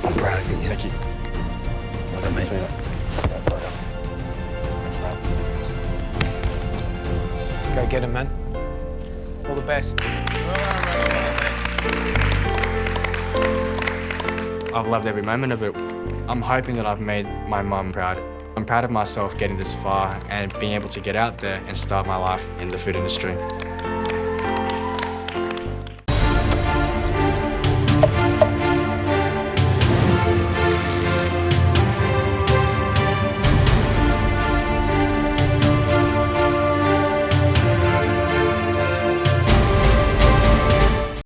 I'm proud of you. Thank you. Well done, mate. Go get him, man. All the best. I've loved every moment of it. I'm hoping that I've made my mum proud. I'm proud of myself getting this far and being able to get out there and start my life in the food industry.